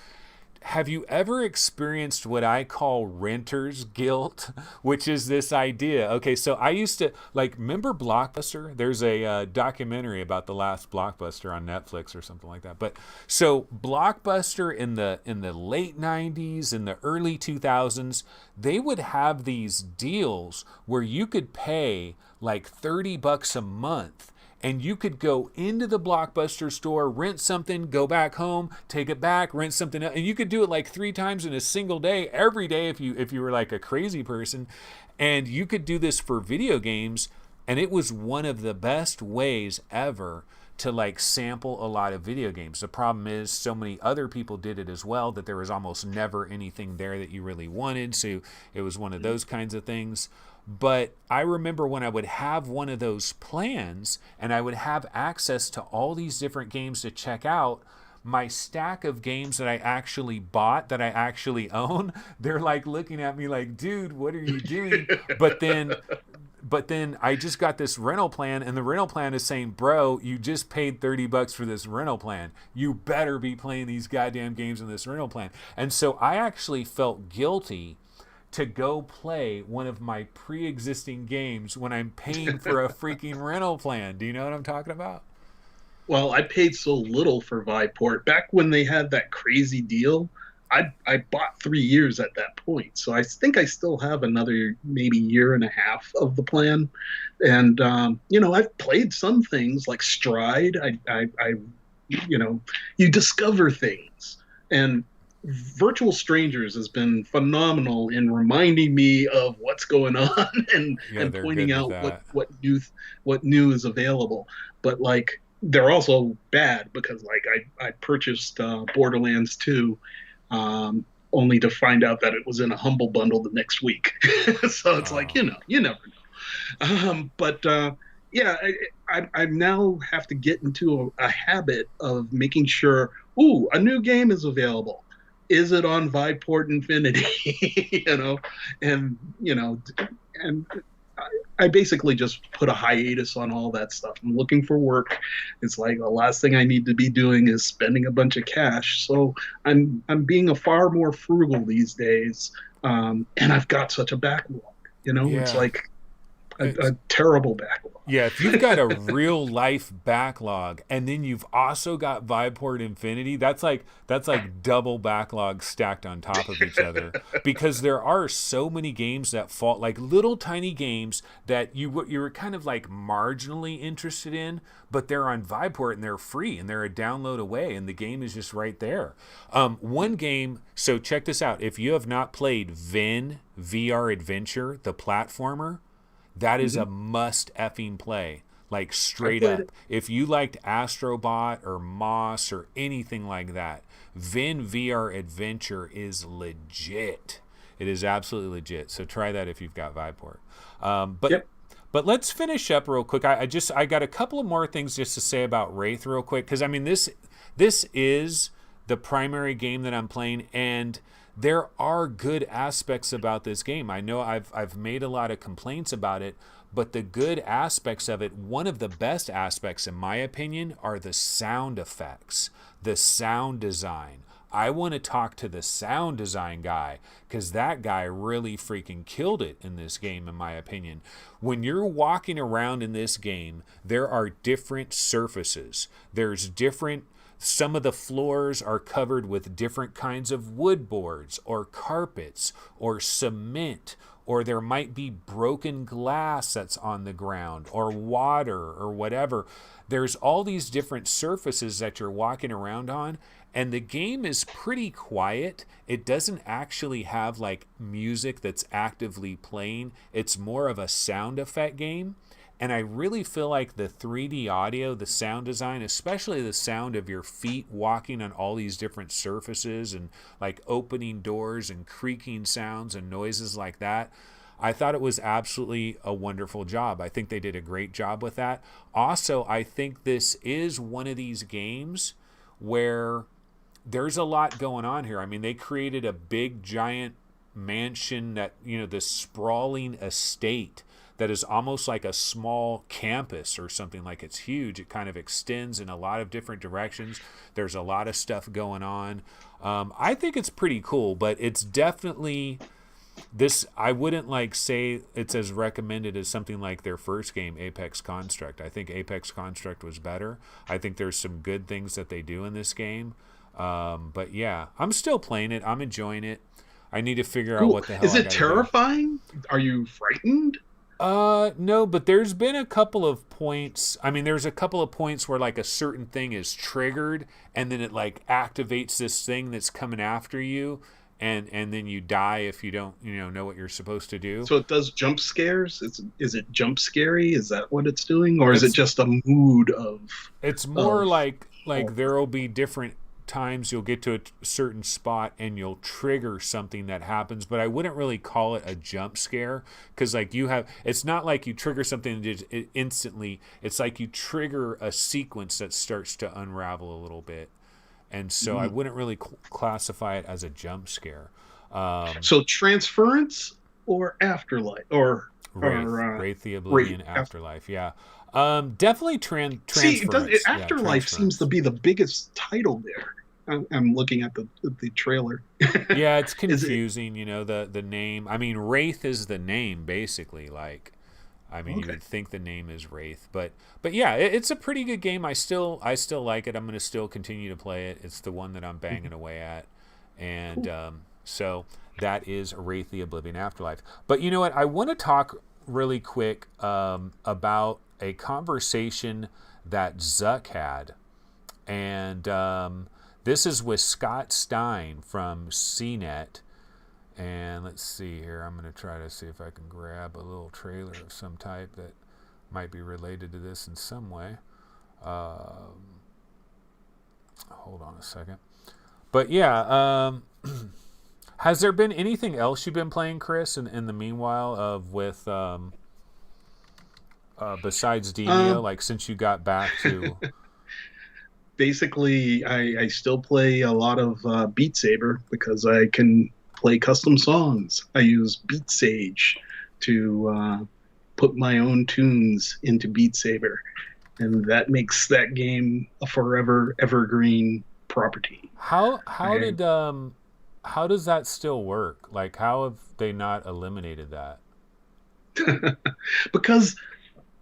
Have you ever experienced what I call renter's guilt, which is this idea? Okay, so I used to, like, remember Blockbuster? There's a documentary about the last Blockbuster on Netflix or something like that. But so Blockbuster in the late 90s, in the early 2000s, they would have these deals where you could pay like $30 a month. And you could go into the Blockbuster store, rent something, go back home, take it back, rent something else. And you could do it like 3 times in a single day, every day if you were like a crazy person. And you could do this for video games. And it was one of the best ways ever to like sample a lot of video games. The problem is so many other people did it as well that there was almost never anything there that you really wanted. So it was one of those kinds of things. But I remember when I would have one of those plans and I would have access to all these different games to check out, my stack of games that I actually bought, that I actually own, they're like looking at me like, dude, what are you doing? But then But then I just got this rental plan, and the rental plan is saying, bro, you just paid $30 for this rental plan. You better be playing these goddamn games in this rental plan. And so I actually felt guilty to go play one of my pre-existing games when I'm paying for a freaking rental plan. Do you know what I'm talking about? Well, I paid so little for Viveport. Back when they had that crazy deal, I bought 3 years at that point. So I think I still have another maybe year and a half of the plan. And, I've played some things like Stride. You discover things. And Virtual Strangers has been phenomenal in reminding me of what's going on and pointing out what new is available. But like they're also bad because like I purchased Borderlands 2 only to find out that it was in a Humble Bundle the next week. So it's like, you never know. I now have to get into a habit of making sure, a new game is available. Is it on Viveport Infinity? And I basically just put a hiatus on all that stuff. I'm looking for work. It's like the last thing I need to be doing is spending a bunch of cash. So I'm being a far more frugal these days. And I've got such a backlog. It's like a terrible backlog. Yeah, if you've got a real life backlog and then you've also got Viveport Infinity, that's like double backlog stacked on top of each other. Because there are so many games that fall, like little tiny games that you were kind of like marginally interested in, but they're on Viveport and they're free and they're a download away and the game is just right there. One game, so check this out. If you have not played Vin VR Adventure, the platformer, that is a must effing play, like straight up. If you liked Astrobot or Moss or anything like that, Vin VR Adventure is legit. It is absolutely legit. So try that if you've got Viveport. But let's finish up real quick. I got a couple of more things just to say about Wraith real quick, because I mean this is the primary game that I'm playing, and there are good aspects about this game. I know I've made a lot of complaints about it, but the good aspects of it, one of the best aspects in my opinion, are the sound effects, the sound design. I want to talk to the sound design guy because that guy really freaking killed it in this game, in my opinion. When you're walking around in this game, there are different surfaces. Some of the floors are covered with different kinds of wood boards or carpets or cement, or there might be broken glass that's on the ground or water or whatever. There's all these different surfaces that you're walking around on, and the game is pretty quiet. It doesn't actually have like music that's actively playing. It's more of a sound effect game. And I really feel like the 3D audio, the sound design, especially the sound of your feet walking on all these different surfaces and like opening doors and creaking sounds and noises like that, I thought it was absolutely a wonderful job. I think they did a great job with that. Also, I think this is one of these games where there's a lot going on here. I mean, they created a big giant mansion that, this sprawling estate that is almost like a small campus or something. Like it's huge. It kind of extends in a lot of different directions. There's a lot of stuff going on. I think it's pretty cool, but it's definitely this. I wouldn't like say it's as recommended as something like their first game, Apex Construct. I think Apex Construct was better. I think there's some good things that they do in this game. But yeah, I'm still playing it. I'm enjoying it. I need to figure out what the hell is it terrifying? Are you frightened? No, but there's been a couple of points. I mean, there's a couple of points where like a certain thing is triggered and then it like activates this thing that's coming after you, and then you die if you don't, know what you're supposed to do. So it does jump scares? Is it jump scary? Is that what it's doing? Or is it just a mood of... It's more like there'll be different times you'll get to a certain spot and you'll trigger something that happens, but I wouldn't really call it a jump scare, because like it's not like you trigger something instantly. It's like you trigger a sequence that starts to unravel a little bit, and so I wouldn't really classify it as a jump scare. So transference or afterlife or Wraith, or Wraith the Wraith. Oblivion Afterlife. Yeah, definitely See, transference. Yeah, Afterlife seems to transference. be the biggest title there. I'm looking at the trailer. Yeah, it's Is it confusing. The name. I mean, Wraith is the name basically. Like, I mean, you okay? would think the name is Wraith, but yeah, it's a pretty good game. I still like it. I'm gonna still continue to play it. It's the one that I'm banging away at, and Cool. so that is Wraith the Oblivion Afterlife. But you know what? I want to talk really quick about a conversation that Zuck had, and this is with Scott Stein from CNET. And let's see here. I'm going to try to see if I can grab a little trailer of some type that might be related to this in some way. Hold on a second. But yeah, has there been anything else you've been playing, Chris, in the meanwhile besides Demeo, Um, like since you got back to... Basically, I still play a lot of Beat Saber because I can play custom songs. I use Beat Sage to put my own tunes into Beat Saber, and that makes that game a forever evergreen property. How how does that still work? Like, how have they not eliminated that? Because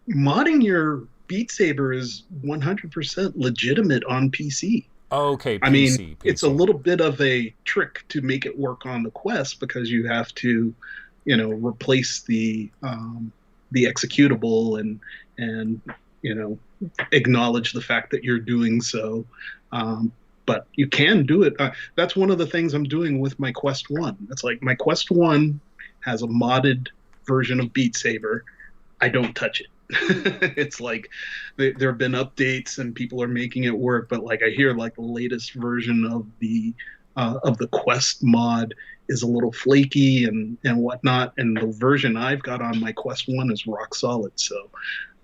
modding your Beat Saber is 100% legitimate on PC. Oh, okay, I mean, PC, it's a PC. little bit of a trick to make it work on the Quest because you have to, replace the executable and acknowledge the fact that you're doing so. But you can do it. That's one of the things I'm doing with my Quest One. It's like my Quest One has a modded version of Beat Saber. I don't touch it. It's like there have been updates and people are making it work, but like I hear like the latest version of the Quest mod is a little flaky and whatnot, and the version I've got on my Quest One is rock solid. So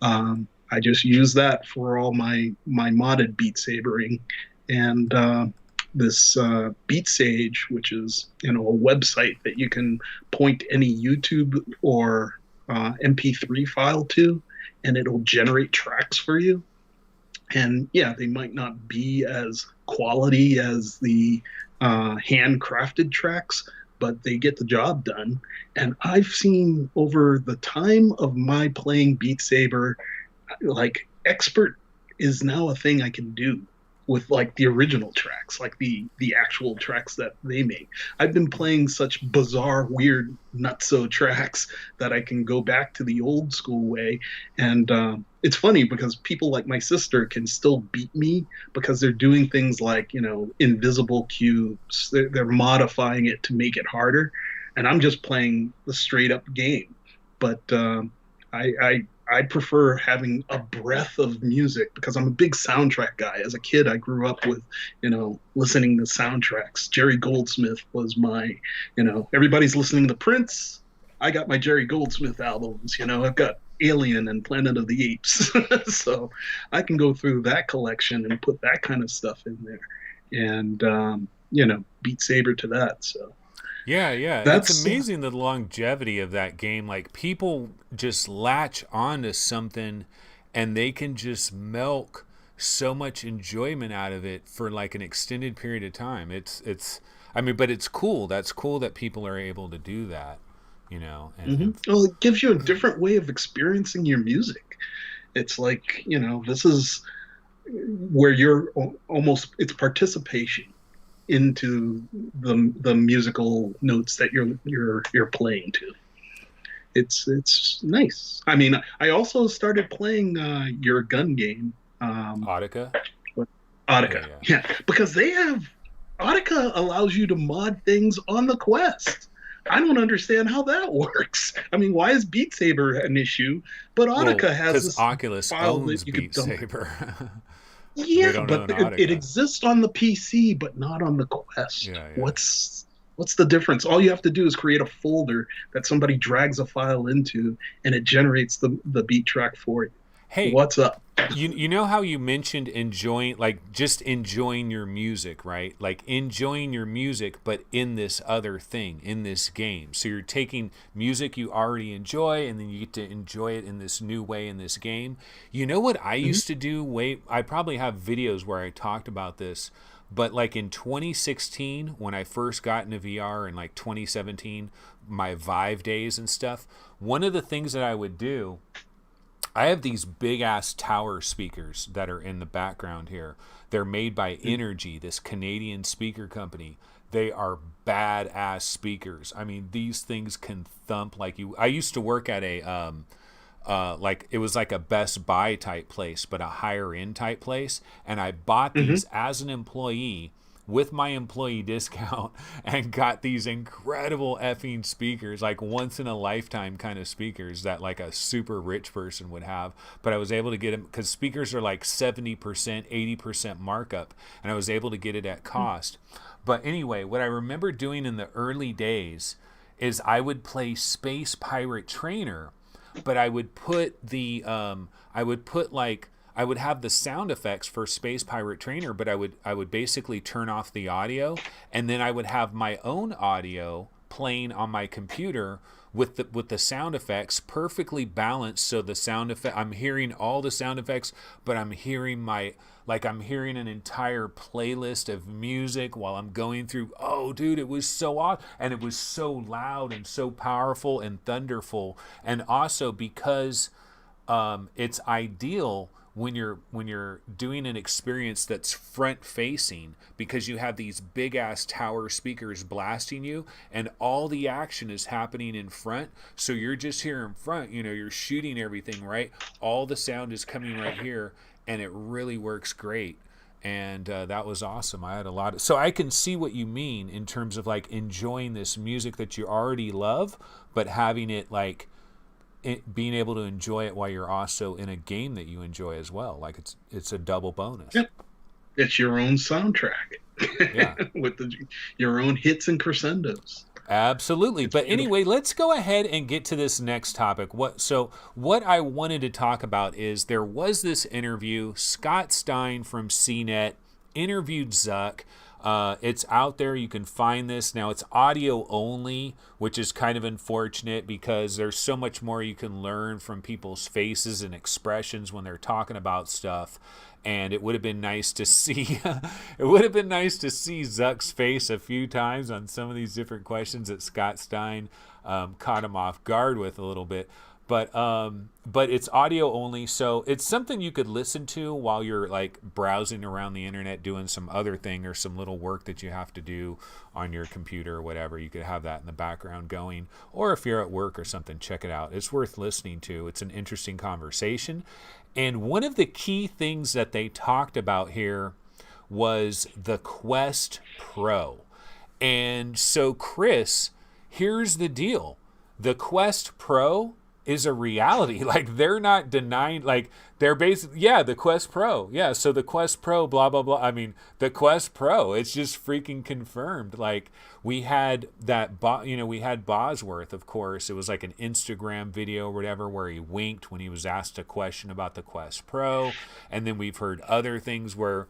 I just use that for all my modded Beat Sabering, and this Beat Sage, which is a website that you can point any YouTube or MP3 file to, and it'll generate tracks for you. And yeah, they might not be as quality as the handcrafted tracks, but they get the job done. And I've seen over the time of my playing Beat Saber, like expert is now a thing I can do with like the original tracks, like the actual tracks that they make. I've been playing such bizarre, weird, nutso tracks that I can go back to the old school way. And it's funny because people like my sister can still beat me because they're doing things like invisible cubes. They're modifying it to make it harder, and I'm just playing the straight up game. But I prefer having a breadth of music because I'm a big soundtrack guy. As a kid, I grew up with, listening to soundtracks. Jerry Goldsmith was my, everybody's listening to Prince. I got my Jerry Goldsmith albums. I've got Alien and Planet of the Apes. So I can go through that collection and put that kind of stuff in there, and Beat Saber to that. So Yeah, yeah. It's that's amazing the longevity of that game. Like, people just latch onto something and they can just milk so much enjoyment out of it for like an extended period of time. I mean, but it's cool. That's cool that people are able to do that, Well, it gives you a different way of experiencing your music. It's like, this is where you're almost, it's participation into the musical notes that you're playing to. It's nice. I mean, I also started playing your gun game, Audica. Audica. Yeah. Yeah, because Audica allows you to mod things on the Quest. I don't understand how that works. I mean, why is Beat Saber an issue, but Audica has Because this Oculus file owns that you could Beat dump. Saber. They Yeah, don't but own it Audica. exists on the PC, but not on the Quest. Yeah, yeah. What's the difference? All you have to do is create a folder that somebody drags a file into, and it generates the beat track for you. Hey, What's up? You know how you mentioned enjoying, like just enjoying your music, right? Like enjoying your music, but in this other thing, in this game. So you're taking music you already enjoy, and then you get to enjoy it in this new way in this game. You know what I used to do? I probably have videos where I talked about this, but like in 2016, when I first got into VR, in like 2017, my Vive days and stuff, one of the things that I would do, I have these big ass tower speakers that are in the background here. They're made by Energy, this Canadian speaker company. They are badass speakers. I mean, these things can thump like you. I used to work at a like it was like a Best Buy type place, but a higher end type place, and I bought these as an employee with my employee discount and got these incredible effing speakers, like once in a lifetime kind of speakers that like a super rich person would have. But I was able to get them because speakers are like 70%, 80% markup, and I was able to get it at cost. But anyway, what I remember doing in the early days is I would play Space Pirate Trainer, but I would put the I would have the sound effects for Space Pirate Trainer, but I would basically turn off the audio, and then I would have my own audio playing on my computer with the sound effects perfectly balanced. So the sound effect, I'm hearing all the sound effects, but I'm hearing I'm hearing an entire playlist of music while I'm going through. Oh, dude, it was so awesome, and it was so loud and so powerful and thunderful, and also because it's ideal when you're doing an experience that's front facing, because you have these big ass tower speakers blasting you and all the action is happening in front, so you're just here in front, you're shooting everything, right? All the sound is coming right here, and it really works great. And that was awesome. I had a lot of, so I can see what you mean in terms of like enjoying this music that you already love, but having it like being able to enjoy it while you're also in a game that you enjoy as well. Like it's a double bonus. Yep. It's your own soundtrack. Yeah. With your own hits and crescendos. Absolutely. But anyway, let's go ahead and get to this next topic. What I wanted to talk about is there was this interview. Scott Stein from CNET interviewed Zuck. It's out there. You can find this. Now, it's audio only, which is kind of unfortunate because there's so much more you can learn from people's faces and expressions when they're talking about stuff. And it would have been nice to see Zuck's face a few times on some of these different questions that Scott Stein caught him off guard with a little bit. But it's audio only, so it's something you could listen to while you're like browsing around the internet doing some other thing or some little work that you have to do on your computer or whatever. You could have that in the background going, or if you're at work or something, check it out. It's worth listening to. It's an interesting conversation. And one of the key things that they talked about here was the Quest Pro. And so, Chris, here's the deal. The Quest Pro is a reality. Like, they're not denying, like, they're basically, yeah, the Quest Pro. Yeah, so the Quest Pro, blah, blah, blah. I mean, the Quest Pro, it's just freaking confirmed. Like, we had that, we had Bosworth, of course. It was like an Instagram video or whatever where he winked when he was asked a question about the Quest Pro. And then we've heard other things where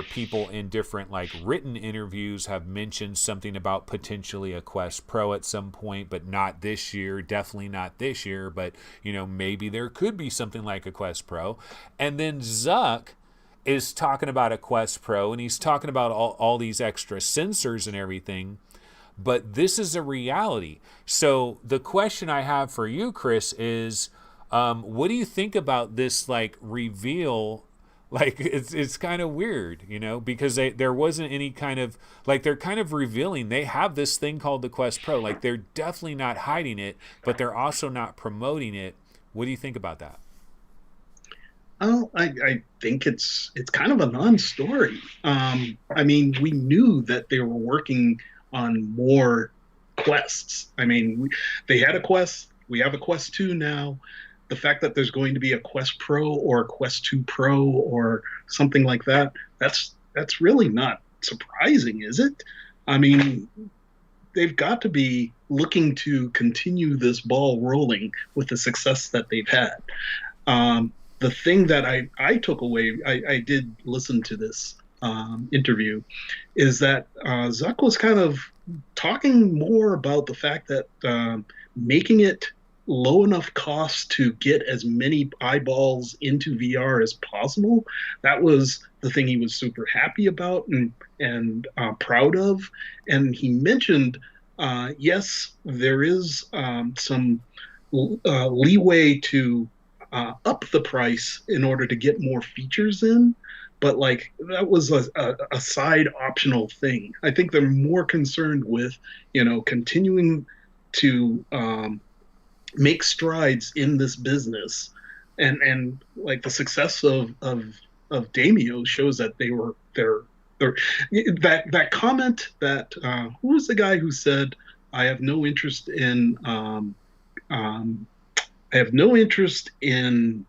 people in different, like, written interviews have mentioned something about potentially a Quest Pro at some point, but not this year, definitely not this year. But, maybe there could be something like a Quest Pro. And then Zuck is talking about a Quest Pro, and he's talking about all these extra sensors and everything. But this is a reality. So the question I have for you, Chris, is what do you think about this, like, reveal? Like, it's kind of weird, because there wasn't any kind of, like, they're kind of revealing they have this thing called the Quest Pro. Like, they're definitely not hiding it, but they're also not promoting it. What do you think about that? Oh, I think it's kind of a non-story. I mean, we knew that they were working on more quests. I mean, they had a Quest. We have a Quest 2 now. The fact that there's going to be a Quest Pro or a Quest 2 Pro or something like that, that's really not surprising, is it? I mean, they've got to be looking to continue this ball rolling with the success that they've had. the thing that I took away, I did listen to this interview, is that Zuck was kind of talking more about the fact that making it low enough cost to get as many eyeballs into VR as possible. That was the thing he was super happy about and proud of. And he mentioned, yes, there is some leeway to up the price in order to get more features in. But like that was a side optional thing. I think they're more concerned with, continuing to make strides in this business, and like the success of Demeo shows that they're that comment that who was the guy who said I have no interest in I have no interest in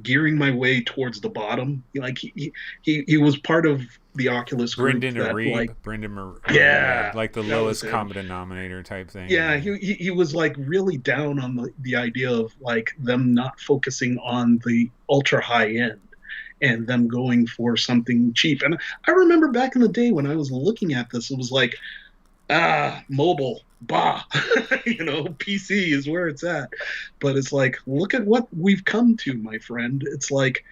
gearing my way towards the bottom. Like he was part of the Oculus group yeah, like the lowest common denominator type thing. Yeah, he was like really down on the idea of like them not focusing on the ultra high end and them going for something cheap. And I remember back in the day when I was looking at this, it was like, mobile, bah, PC is where it's at. But it's like, look at what we've come to, my friend. It's like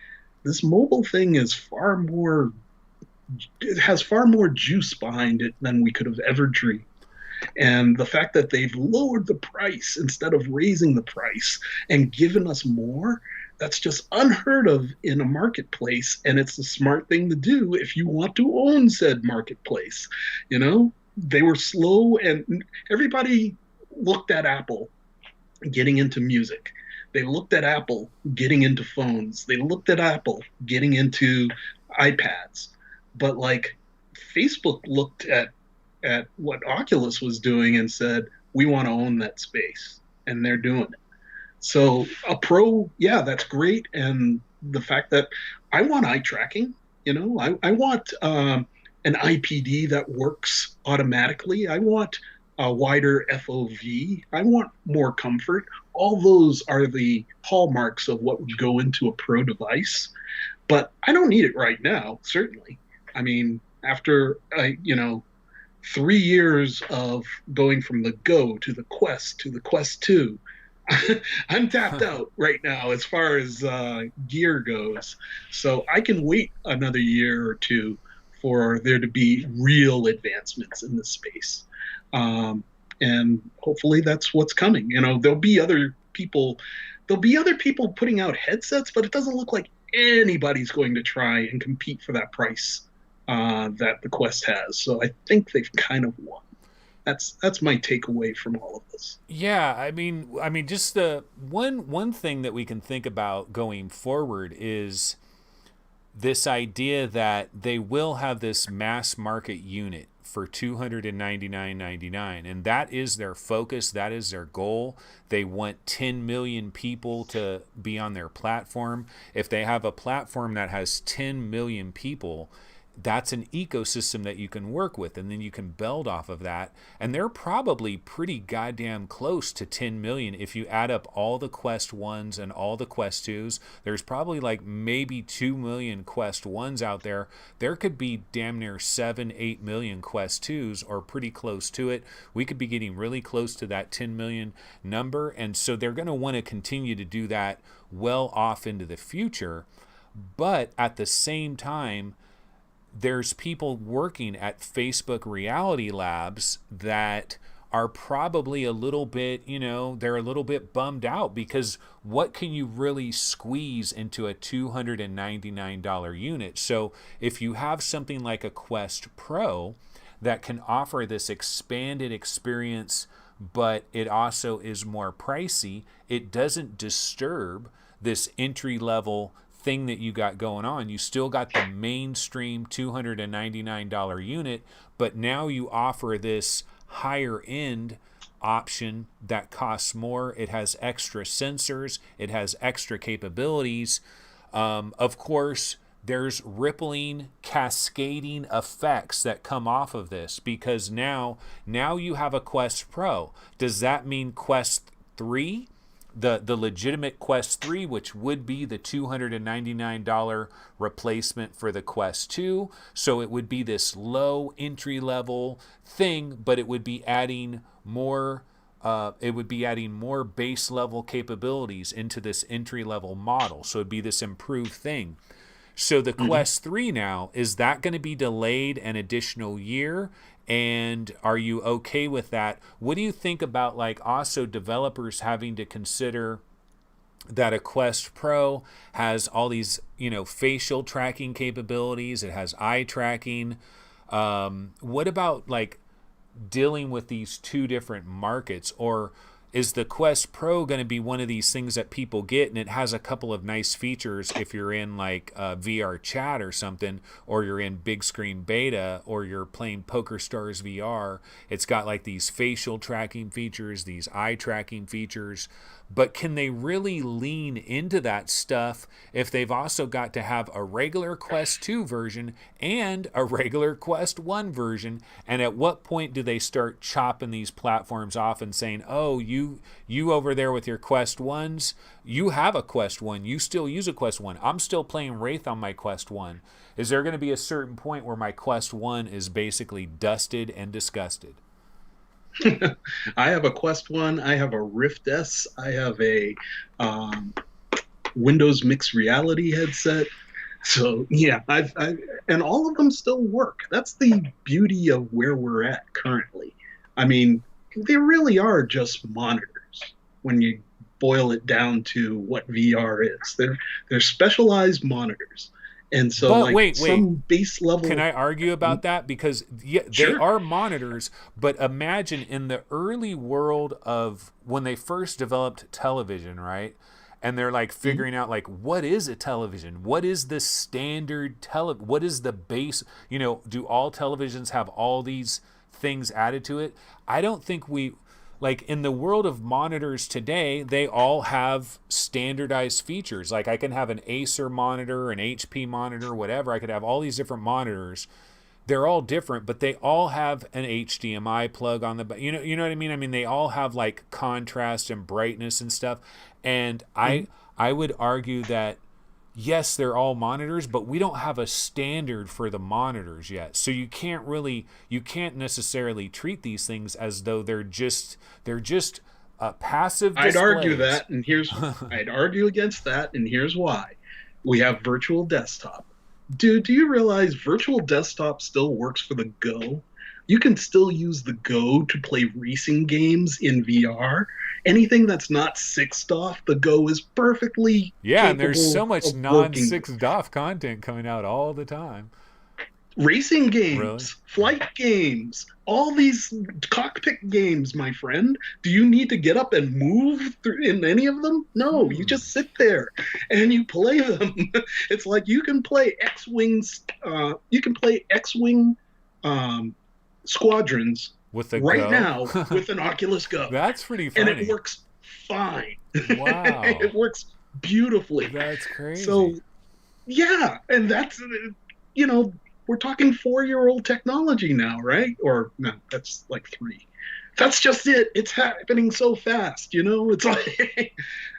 this mobile thing is it has far more juice behind it than we could have ever dreamed. And the fact that they've lowered the price instead of raising the price and given us more, that's just unheard of in a marketplace. And it's the smart thing to do if you want to own said marketplace. They were slow, and everybody looked at Apple getting into music. They looked at Apple getting into phones. They looked at Apple getting into iPads. But like Facebook looked at what Oculus was doing and said, we want to own that space, and they're doing it. So a Pro, yeah, that's great. And the fact that I want eye tracking, I want an IPD that works automatically. I want a wider FOV. I want more comfort. All those are the hallmarks of what would go into a Pro device. But I don't need it right now, certainly. I mean, after 3 years of going from the Go to the Quest to the Quest 2, I'm tapped out right now as far as gear goes. So I can wait another year or two for there to be real advancements in this space. And hopefully that's what's coming. There'll be other people putting out headsets, but it doesn't look like anybody's going to try and compete for that price that the Quest has. So I think they've kind of won. That's my takeaway from all of this. Yeah, I mean, just the one thing that we can think about going forward is this idea that they will have this mass market unit for $299.99, and that is their focus. That is their goal. They want 10 million people to be on their platform. If they have a platform that has 10 million people, that's an ecosystem that you can work with, and then you can build off of that. And they're probably pretty goddamn close to 10 million if you add up all the Quest 1s and all the Quest 2s. There's probably like maybe 2 million Quest 1s out there. There could be damn near 7-8 million Quest 2s, or pretty close to it. We could be getting really close to that 10 million number, and so they're going to want to continue to do that well off into the future. But at the same time, there's people working at Facebook Reality Labs that are probably a little bit, they're a little bit bummed out, because what can you really squeeze into a $299 unit? So if you have something like a Quest Pro that can offer this expanded experience, but it also is more pricey, it doesn't disturb this entry-level thing that you got going on. You still got the mainstream $299 unit, but now you offer this higher end option that costs more. It has extra sensors, it has extra capabilities. Of course, there's rippling, cascading effects that come off of this, because now you have a Quest Pro. Does that mean Quest 3 the legitimate Quest 3, which would be the $299 replacement for the Quest 2. So it would be this low entry level thing, but it would be adding more base level capabilities into this entry level model. So it'd be this improved thing. So the Quest 3 now, is that going to be delayed an additional year? And are you okay with that? What do you think about like also developers having to consider that a Quest Pro has all these, facial tracking capabilities, it has eye tracking. What about like dealing with these two different markets? Or is the Quest Pro going to be one of these things that people get and it has a couple of nice features if you're in like VR chat or something, or you're in big screen beta, or you're playing Poker Stars VR? It's got like these facial tracking features, these eye tracking features. But can they really lean into that stuff if they've also got to have a regular Quest 2 version and a regular Quest 1 version? And at what point do they start chopping these platforms off and saying, oh, you over there with your Quest 1s, you have a Quest 1, you still use a Quest 1. I'm still playing Wraith on my Quest 1. Is there going to be a certain point where my Quest 1 is basically dusted and disgusted? I have a Quest 1. I have a Rift S. I have a Windows mixed reality headset. So yeah, and all of them still work. That's the beauty of where we're at currently. I mean, they really are just monitors when you boil it down to what VR is. They're specialized monitors. And so, but like, wait. some base level. Can I argue about that? Because they are monitors, but imagine in the early world of when they first developed television, right? And they're like figuring out like, what is a television? What is the standard what is the base? Do all televisions have all these things added to it? I don't think like in the world of monitors today, they all have standardized features. Like I can have an Acer monitor, an HP monitor, whatever. I could have all these different monitors. They're all different, but they all have an HDMI plug on the, you know what I mean? I mean, they all have like contrast and brightness and stuff. And I would argue that yes, they're all monitors, but we don't have a standard for the monitors yet. So you can't necessarily treat these things as though they're just passive displays. I'd argue that, and I'd argue against that, and here's why. We have virtual desktop. Dude, do you realize virtual desktop still works for the Go? You can still use the Go to play racing games in VR. Anything that's not 6th off, the Go is perfectly capable. And there's so much non-6th off content coming out all the time. Racing games, really? Flight games, all these cockpit games, my friend. Do you need to get up and move in any of them? No, you just sit there and you play them. It's like you can play X-Wings, Squadrons with the right Go? Now with an Oculus Go. That's pretty funny. And it works fine. Wow. It works beautifully. That's crazy. So, yeah, and that's, we're talking 4-year-old technology now, right? Or no, that's like 3. That's just it. It's happening so fast, It's like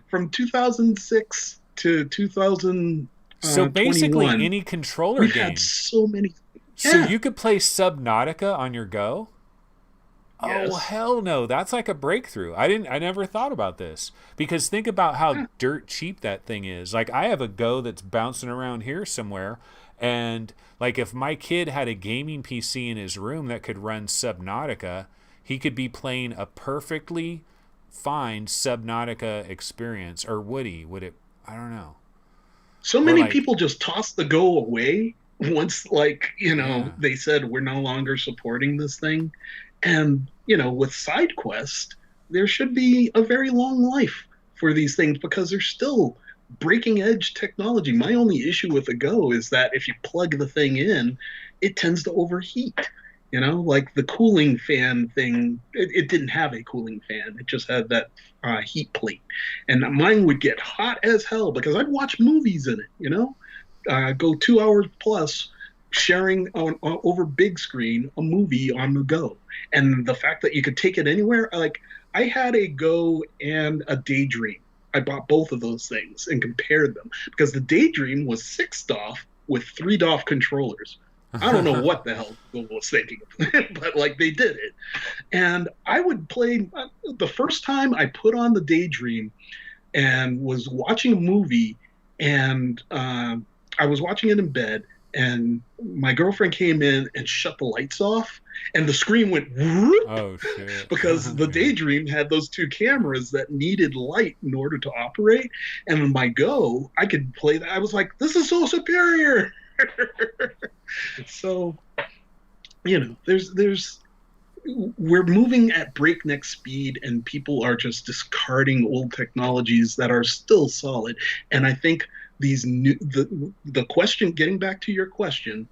from 2006 to 2000. So basically, any controller we've game. Had so many. Yeah. So you could play Subnautica on your Go? Yes. Oh hell no, that's like a breakthrough. I never thought about this, because think about how dirt cheap that thing is. Like I have a Go that's bouncing around here somewhere, and like if my kid had a gaming PC in his room that could run Subnautica, he could be playing a perfectly fine Subnautica experience. Or would it? I don't know. So many people just toss the Go away once, they said we're no longer supporting this thing. And, with SideQuest, there should be a very long life for these things because they're still breaking edge technology. My only issue with the Go is that if you plug the thing in, it tends to overheat. Like the cooling fan thing, it didn't have a cooling fan. It just had that heat plate. And mine would get hot as hell because I'd watch movies in it, go 2 hours plus sharing over big screen a movie on the Go. And the fact that you could take it anywhere, like I had a Go and a Daydream I bought both of those things and compared them because the Daydream was 6 DOF with 3 DOF controllers. I don't know what the hell Google was thinking, but like they did it. And I would play the first time I put on the Daydream and was watching a movie, and I was watching it in bed, and my girlfriend came in and shut the lights off, and the screen went whoop, oh shit! because the Daydream had those 2 cameras that needed light in order to operate. And in my Go, I could play that. I was like, this is so superior. So, there's we're moving at breakneck speed, and people are just discarding old technologies that are still solid. And I think these new the question, getting back to your question,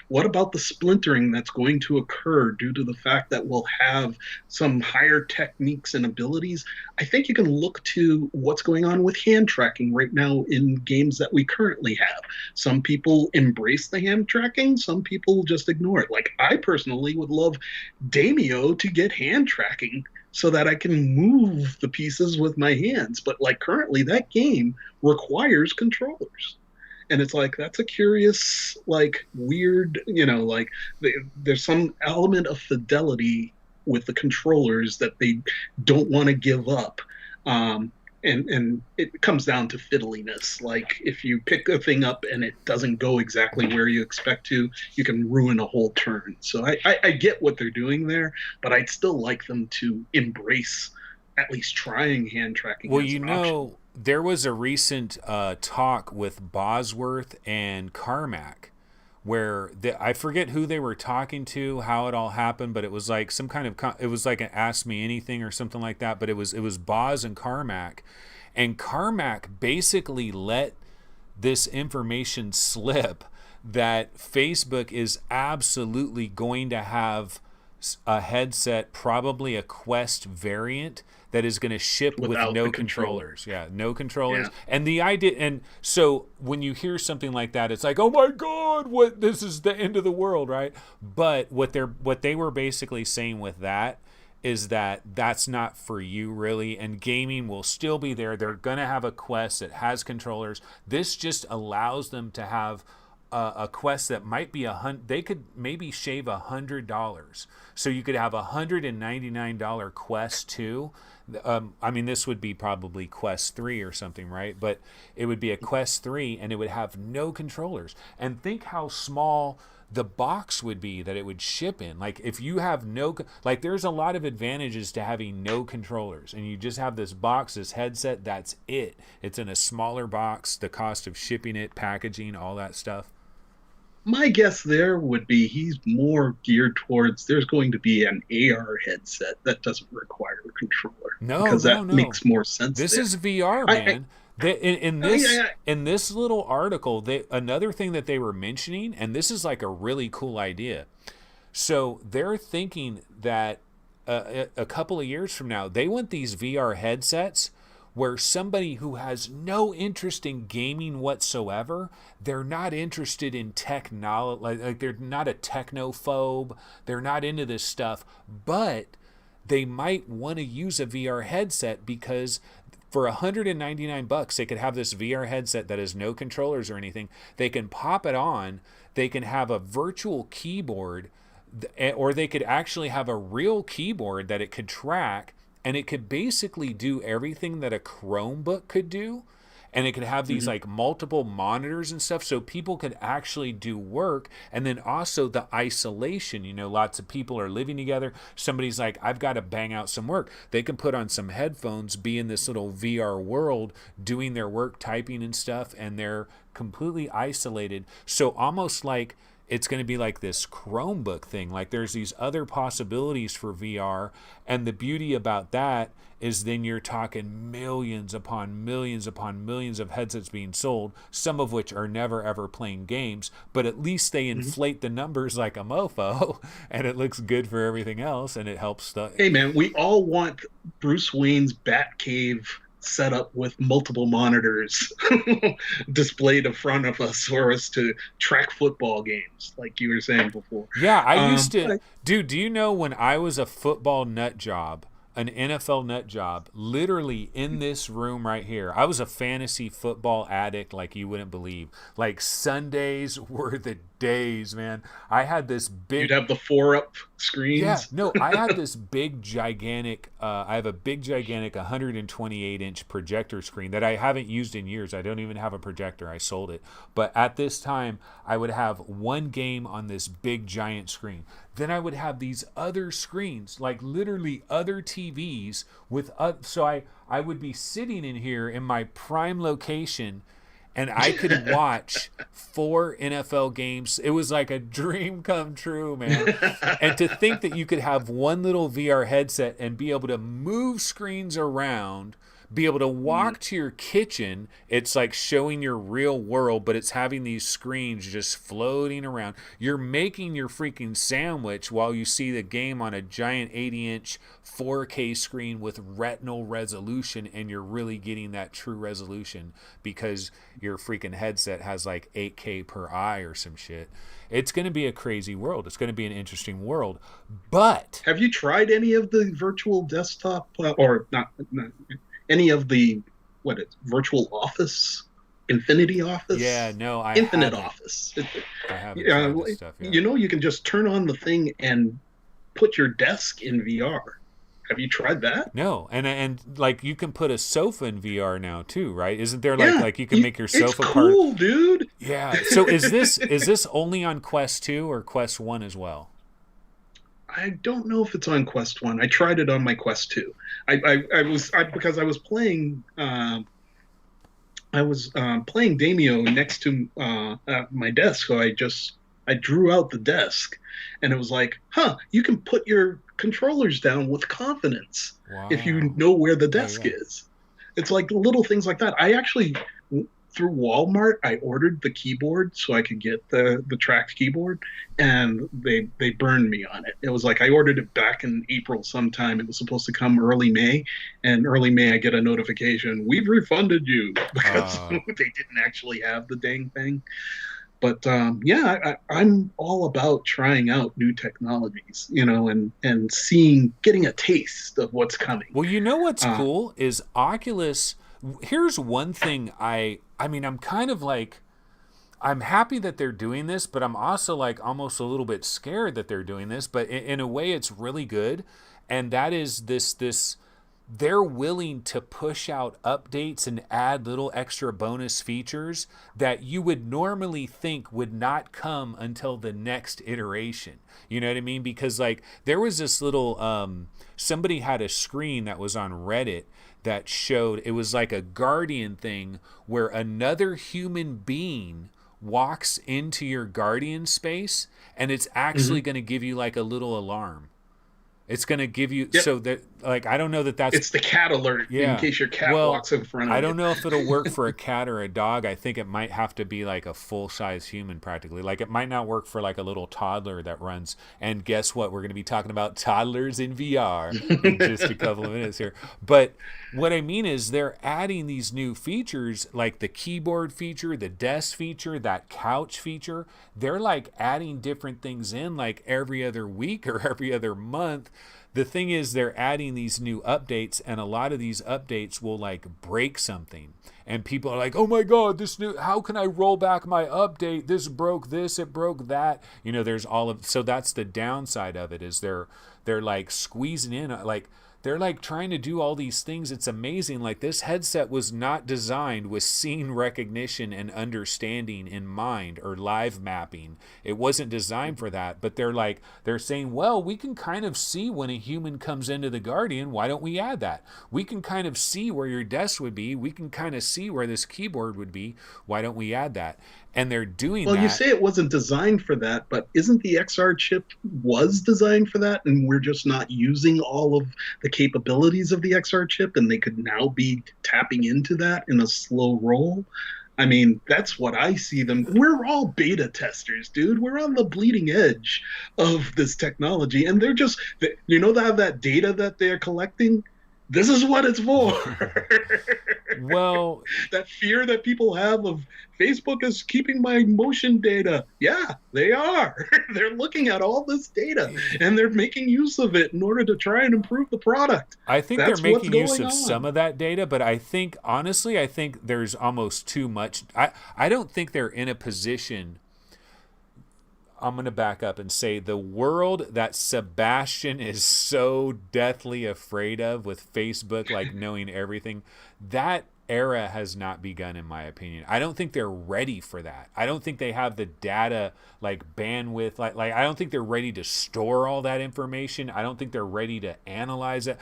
what about the splintering that's going to occur due to the fact that we'll have some higher techniques and abilities? I think you can look to what's going on with hand tracking right now in games that we currently have. Some people embrace the hand tracking, some people just ignore it. Like, I personally would love Demeo to get hand tracking so that I can move the pieces with my hands. But like, currently that game requires controllers. And it's like, that's a curious, like, weird, like there's some element of fidelity with the controllers that they don't want to give up. And it comes down to fiddliness. Like, if you pick a thing up and it doesn't go exactly where you expect to, you can ruin a whole turn. So I get what they're doing there, but I'd still like them to embrace at least trying hand tracking. Well, as an option. there was a recent talk with Bosworth and Carmack where I forget who they were talking to, how it all happened, but it was like some kind of it was like an Ask Me Anything or something like that. But it was Boz and Carmack basically let this information slip that Facebook is absolutely going to have a headset, probably a Quest variant, that is going to ship Without with no the controllers. Yeah, no controllers. Yeah. And the idea, and so when you hear something like that, it's like, oh my God, what? This is the end of the world, right? But what they were basically saying with that is that that's not for you really, and gaming will still be there. They're going to have a Quest that has controllers. This just allows them to have a Quest that might be they could maybe shave $100, so you could have $199 Quest 2. I mean, this would be probably Quest 3 or something, right? But it would be a Quest 3, and it would have no controllers. And think how small the box would be that it would ship in. Like, if you have there's a lot of advantages to having no controllers, and you just have this box, this headset, that's it. It's in a smaller box, the cost of shipping it, packaging, all that stuff. My guess there would be he's more geared towards there's going to be an AR headset that doesn't require a controller. Because that makes more sense. This is VR, man. In this little article, another thing that they were mentioning, and this is like a really cool idea. So they're thinking that a couple of years from now, they want these VR headsets where somebody who has no interest in gaming whatsoever, they're not interested in technology, like they're not a technophobe, they're not into this stuff, but they might want to use a VR headset because for $199 they could have this VR headset that has no controllers or anything. They can pop it on, they can have a virtual keyboard, or they could actually have a real keyboard that it could track, and it could basically do everything that a Chromebook could do. And it could have these like multiple monitors and stuff, so people could actually do work. And then also the isolation, lots of people are living together. Somebody's like, I've got to bang out some work. They can put on some headphones, be in this little VR world, doing their work, typing and stuff, and they're completely isolated. So almost like it's going to be like this Chromebook thing. Like, there's these other possibilities for VR. And the beauty about that is then you're talking millions upon millions upon millions of headsets being sold, some of which are never ever playing games, but at least they inflate the numbers like a mofo, and it looks good for everything else, and it helps Hey man, we all want Bruce Wayne's Batcave set up with multiple monitors displayed in front of us for us to track football games, like you were saying before. Yeah, I used to. Dude, do you know when I was a football nut job, an NFL nut job literally in this room right here. I was a fantasy football addict like you wouldn't believe. Like Sundays were the days, man. I had this You'd big have the 4-up yeah, screens. no, I had this big gigantic I have a big gigantic 128-inch projector screen that I haven't used in years. I don't even have a projector. I sold it. But at this time, I would have one game on this big giant screen. Then I would have these other screens, like literally other TVs with so I would be sitting in here in my prime location and I could watch 4 NFL games. It was like a dream come true, man. And to think that you could have one little VR headset and be able to move screens around, be able to walk to your kitchen. It's like showing your real world, but it's having these screens just floating around. You're making your freaking sandwich while you see the game on a giant 80-inch 4K screen with retinal resolution, and you're really getting that true resolution because your freaking headset has like 8K per eye or some shit. It's going to be a crazy world. It's going to be an interesting world. But have you tried any of the virtual desktop or not any of the virtual office, Infinity Office? Yeah, no, Infinite Office. I haven't tried this stuff yet. You know, you can just turn on the thing and put your desk in VR. Have you tried that? No, and like you can put a sofa in VR now too, right? Isn't there like you can make your sofa it's part? cool, dude. Yeah. So is this only on Quest 2 or Quest 1 as well? I don't know if it's on Quest 1. I tried it on my Quest 2. Because I was playing playing Demeo next to my desk, so I drew out the desk, and it was like, you can put your controllers down with confidence if you know where the desk is. It's like little things like that. I actually, through Walmart, I ordered the keyboard so I could get the tracked keyboard, and they burned me on it. It was like I ordered it back in April sometime. It was supposed to come early May, and early May I get a notification, we've refunded you, because they didn't actually have the dang thing. But I'm all about trying out new technologies, and getting a taste of what's coming. Well, you know what's cool is Oculus. Here's one thing I mean, I'm kind of like, I'm happy that they're doing this, but I'm also like almost a little bit scared that they're doing this. But in a way, it's really good, and that is this. They're willing to push out updates and add little extra bonus features that you would normally think would not come until the next iteration. You know what I mean? Because like there was this little somebody had a screen that was on Reddit that showed, it was like a Guardian thing where another human being walks into your Guardian space, and it's actually going to give you like a little alarm. It's going to give you, so that, like, I don't know that's... It's the cat alert in case your cat walks in front of you. I don't know if it'll work for a cat or a dog. I think it might have to be like a full-size human practically. Like it might not work for like a little toddler that runs. And guess what? We're going to be talking about toddlers in VR in just a couple of minutes here. But what I mean is they're adding these new features like the keyboard feature, the desk feature, that couch feature. They're like adding different things in like every other week or every other month. The thing is, they're adding these new updates, and a lot of these updates will like break something, and people are like, "Oh my God, this new! How can I roll back my update? This broke this, it broke that." There's all of, so that's the downside of it, is they're like squeezing in, like they're like trying to do all these things. It's amazing. Like this headset was not designed with scene recognition and understanding in mind, or live mapping. It wasn't designed for that, but they're saying, well, we can kind of see when a human comes into the Guardian. Why don't we add that? We can kind of see where your desk would be. We can kind of see where this keyboard would be. Why don't we add that? And they're doing that. Well, you say it wasn't designed for that, but isn't the XR chip was designed for that, and we're just not using all of the capabilities of the XR chip, and they could now be tapping into that in a slow roll? I mean, that's what I see them. We're all beta testers, dude. We're on the bleeding edge of this technology, and they're just, that data that they're collecting, this is what it's for. Well, That fear that people have of Facebook is keeping my motion data. Yeah, they are. They're looking at all this data and they're making use of it in order to try and improve the product. I think That's they're what's making use going of on. some of that data, but I think, honestly, I think there's almost too much. I don't think they're in a position. I'm going to back up and say the world that Sebastian is so deathly afraid of with Facebook, like knowing everything, that era has not begun, in my opinion. I don't think they're ready for that. I don't think they have the data, like bandwidth, like I don't think they're ready to store all that information. I don't think they're ready to analyze it.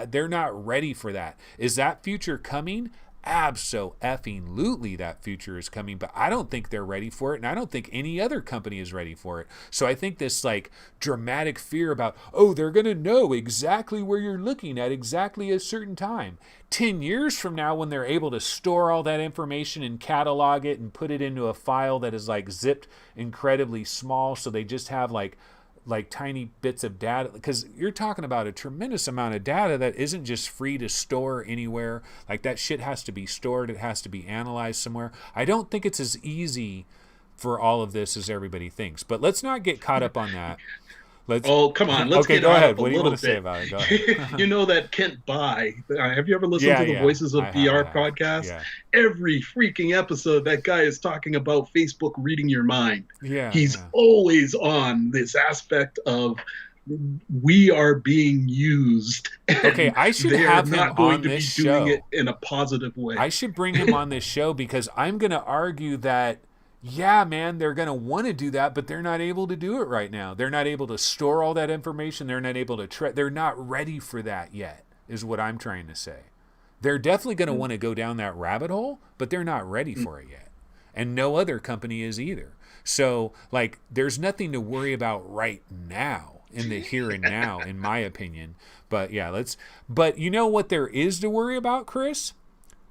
They're not ready for that. Is that future coming? Abso-effing-lutely that future is coming, but I don't think they're ready for it, and I don't think any other company is ready for it. So I think this like dramatic fear about, oh, they're going to know exactly where you're looking at exactly a certain time. 10 years from now, when they're able to store all that information and catalog it and put it into a file that is like zipped incredibly small, so they just have like tiny bits of data, because you're talking about a tremendous amount of data that isn't just free to store anywhere. Like that shit has to be stored. It has to be analyzed somewhere. I don't think it's as easy for all of this as everybody thinks, but let's not get caught up on that. Come on. Let's okay, get go out ahead. A What do you little want to bit. say about it? Go ahead. You know that Kent Bye. Have you ever listened to the Voices of VR podcast? Yeah. Every freaking episode, that guy is talking about Facebook reading your mind. Yeah. He's always on this aspect of we are being used. Okay, I should have him on this show. Doing it in a positive way. I should bring him on this show because I'm going to argue that, yeah, man, they're going to want to do that, but they're not able to do it right now. They're not able to store all that information. They're not able to they're not ready for that yet, is what I'm trying to say. They're definitely going to want to go down that rabbit hole, but they're not ready for it yet. And no other company is either. So, like, there's nothing to worry about right now, in the here and now, in my opinion. But yeah, but you know what there is to worry about, Chris?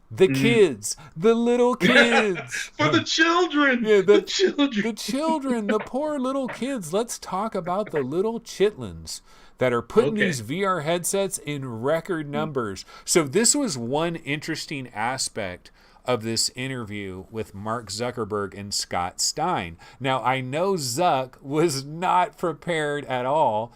The kids, the little kids. For the children. Yeah, the children. The children, the poor little kids. Let's talk about the little chitlins that are putting these VR headsets in record numbers. So this was one interesting aspect of this interview with Mark Zuckerberg and Scott Stein. Now, I know Zuck was not prepared at all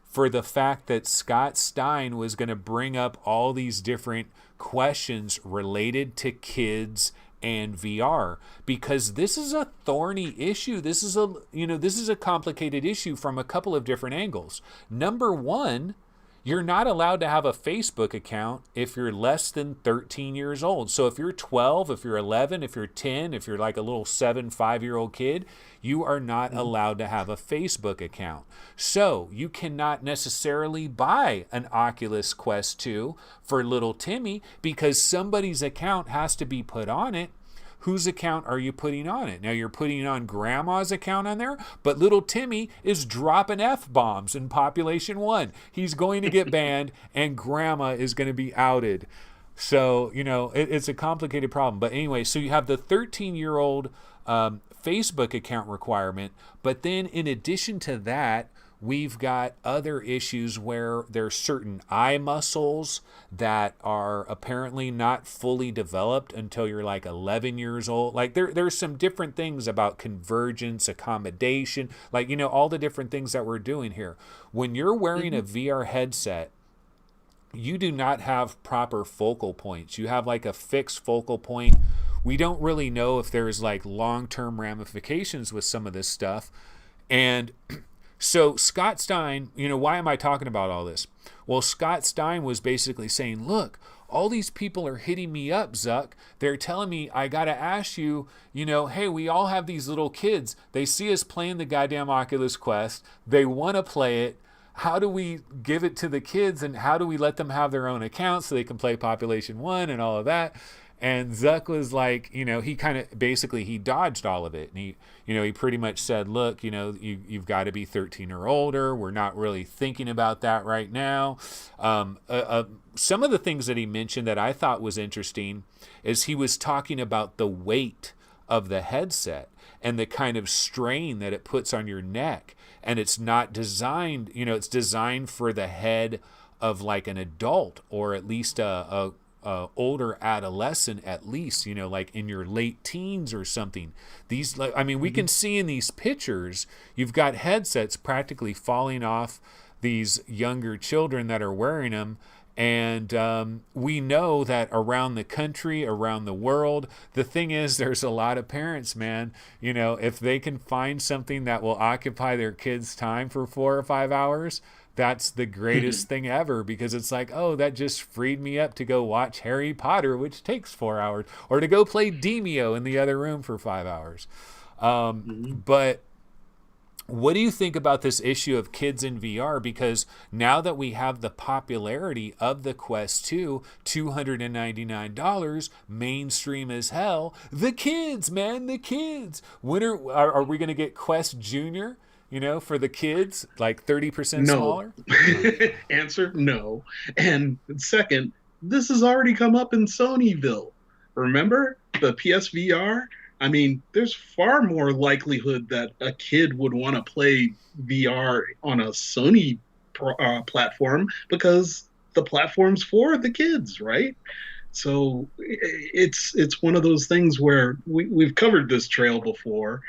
for the fact that Scott Stein was going to bring up all these different questions related to kids and VR, because this is a thorny issue. This is a complicated issue from a couple of different angles. Number one, you're not allowed to have a Facebook account if you're less than 13 years old. So if you're 12, if you're 11, if you're 10, if you're like a little 5-year-old kid, you are not allowed to have a Facebook account. So you cannot necessarily buy an Oculus Quest 2 for little Timmy because somebody's account has to be put on it. Whose account are you putting on it? Now you're putting on grandma's account on there, but little Timmy is dropping F-bombs in Population 1. He's going to get banned and grandma is going to be outed. So, it's a complicated problem. But anyway, so you have the 13-year-old Facebook account requirement, but then in addition to that, we've got other issues where there's certain eye muscles that are apparently not fully developed until you're like 11 years old. Like there's some different things about convergence, accommodation, like, all the different things that we're doing here. When you're wearing a VR headset, you do not have proper focal points. You have like a fixed focal point. We don't really know if there's like long-term ramifications with some of this stuff. And so Scott Stein, why am I talking about all this? Well, Scott Stein was basically saying, look, all these people are hitting me up, Zuck. They're telling me I got to ask you, hey, we all have these little kids. They see us playing the goddamn Oculus Quest. They want to play it. How do we give it to the kids, and how do we let them have their own accounts so they can play Population 1 and all of that? And Zuck was like, he kind of basically he dodged all of it. And he pretty much said, look, you've got to be 13 or older. We're not really thinking about that right now. Some of the things that he mentioned that I thought was interesting is he was talking about the weight of the headset and the kind of strain that it puts on your neck. And it's not designed, it's designed for the head of like an adult, or at least a older adolescent, at least, you know, like in your late teens or something. These, like, I mean, we can see in these pictures, you've got headsets practically falling off these younger children that are wearing them. And we know that around the country, around the world, the thing is, there's a lot of parents, man, you know, if they can find something that will occupy their kids' time for 4 or 5 hours, that's the greatest thing ever, because it's like, oh, that just freed me up to go watch Harry Potter, which takes 4 hours, or to go play Demeo in the other room for 5 hours. But what do you think about this issue of kids in VR? Because now that we have the popularity of the Quest 2, $299, mainstream as hell, the kids, man, the kids. When are we going to get Quest Junior? You know, for the kids, like 30% smaller? Answer, no. And second, this has already come up in Sonyville. Remember the PSVR? I mean, there's far more likelihood that a kid would want to play VR on a Sony platform, because the platform's for the kids, right? So it's one of those things where we've covered this trail before.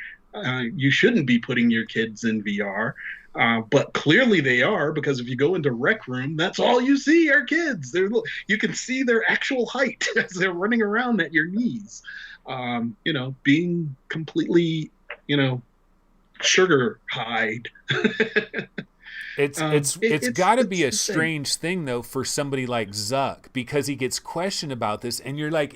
You shouldn't be putting your kids in VR, but clearly they are, because if you go into Rec Room, that's all you see are kids. You can see their actual height as they're running around at your knees, you know, being completely, you know, sugar hide. It's got to be a strange thing, though, for somebody like Zuck, because he gets questioned about this, and you're like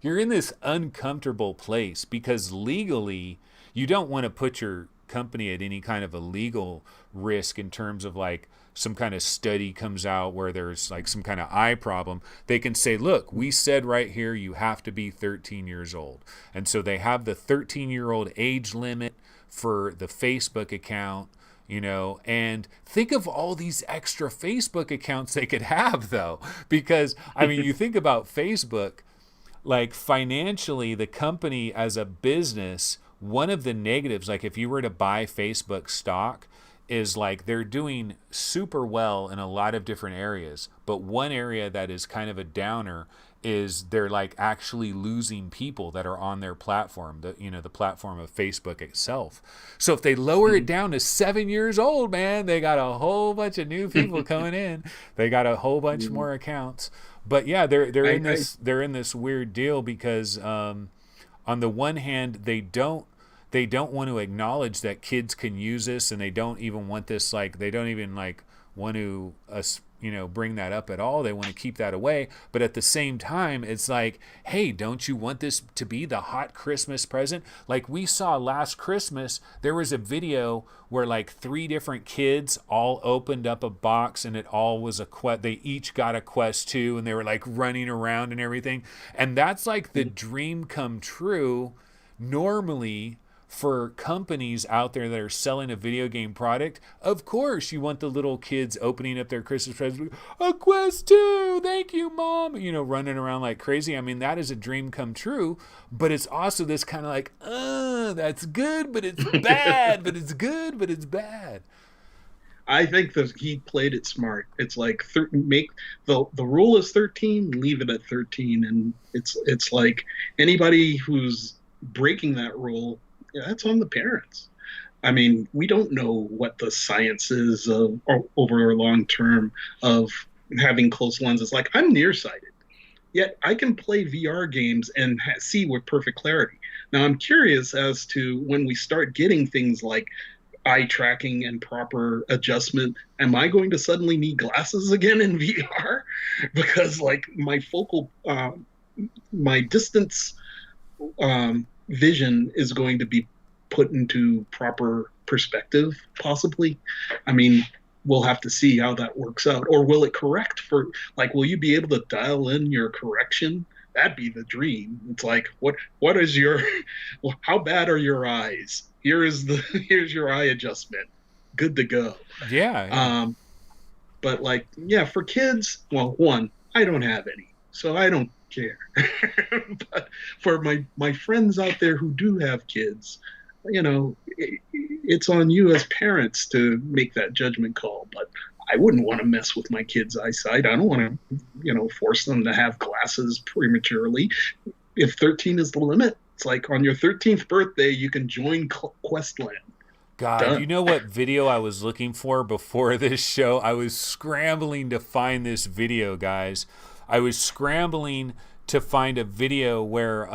you're in this uncomfortable place, because legally you don't want to put your company at any kind of a legal risk in terms of like some kind of study comes out where there's like some kind of eye problem. They can say, look, we said right here you have to be 13 years old. And so they have the 13-year-old age limit for the Facebook account. You know, and think of all these extra Facebook accounts they could have, though, because, I mean, you think about Facebook, like financially, the company as a business, one of the negatives, like if you were to buy Facebook stock, is like they're doing super well in a lot of different areas. But one area that is kind of a downer is they're like actually losing people that are on their platform, the platform of Facebook itself. So if they lower it down to 7 years old, man, they got a whole bunch of new people coming in. They got a whole bunch more accounts. But yeah, they're in this weird deal, because on the one hand, they don't want to acknowledge that kids can use this, and they don't even want this, like they don't even like want to bring that up at all. They want to keep that away. But at the same time, it's like, hey, don't you want this to be the hot Christmas present? Like we saw last Christmas, there was a video where like 3 different kids all opened up a box, and it all was a Quest. They each got a Quest 2, and they were like running around and everything. And that's like the dream come true normally for companies out there that are selling a video game product. Of course, you want the little kids opening up their Christmas presents, a Quest 2, thank you, Mom, running around like crazy. I mean, that is a dream come true, but it's also this kind of like, that's good, but it's bad, but it's good, but it's bad. I think that he played it smart. It's like make the rule is 13, leave it at 13, and it's like anybody who's breaking that rule, that's on the parents. I mean, we don't know what the science is over a long term of having close lenses. Like, I'm nearsighted, yet I can play VR games and see with perfect clarity. Now, I'm curious as to when we start getting things like eye tracking and proper adjustment, am I going to suddenly need glasses again in VR? Because like my distance vision is going to be put into proper perspective, possibly. I mean, we'll have to see how that works out. Or will it correct for, like, will you be able to dial in your correction? That'd be the dream. It's like, what is how bad are your eyes? Here's your eye adjustment. Good to go. Yeah. But like, yeah, for kids, well, one, I don't have any, so I don't care. But for my friends out there who do have kids, it's on you as parents to make that judgment call. But I wouldn't want to mess with my kids' eyesight. I don't want to, force them to have glasses prematurely. If 13 is the limit, it's like on your 13th birthday, you can join Questland. God, you Done. know what video I was looking for before this show? I was scrambling to find this video, guys. I was scrambling to find a video where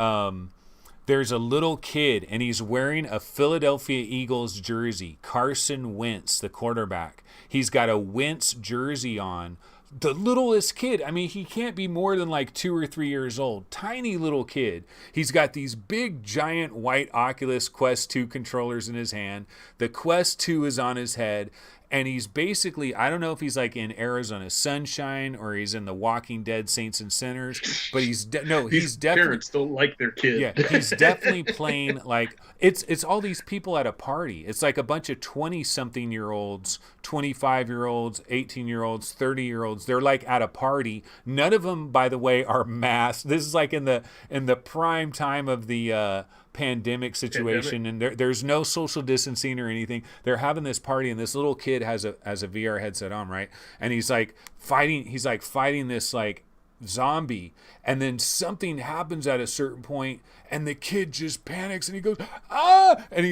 there's a little kid and he's wearing a Philadelphia Eagles jersey. Carson Wentz, the quarterback. He's got a Wentz jersey on. The littlest kid. I mean, he can't be more than like 2 or 3 years old. Tiny little kid. He's got these big, giant white Oculus Quest 2 controllers in his hand. The Quest 2 is on his head. And he's basically, I don't know if he's like in Arizona Sunshine or he's in the Walking Dead Saints and Sinners, but he's definitely, parents don't like their kid. Yeah, he's definitely playing like it's all these people at a party. It's like a bunch of 20-something-year-olds, 25-year-olds, 18-year-olds, 30-year-olds. They're like at a party. None of them, by the way, are masked. This is like in the prime time of the pandemic situation, and there's no social distancing or anything. They're having this party, and this little kid has a VR headset on, right? And he's like fighting this like zombie, and then something happens at a certain point, and the kid just panics, and he goes, ah, and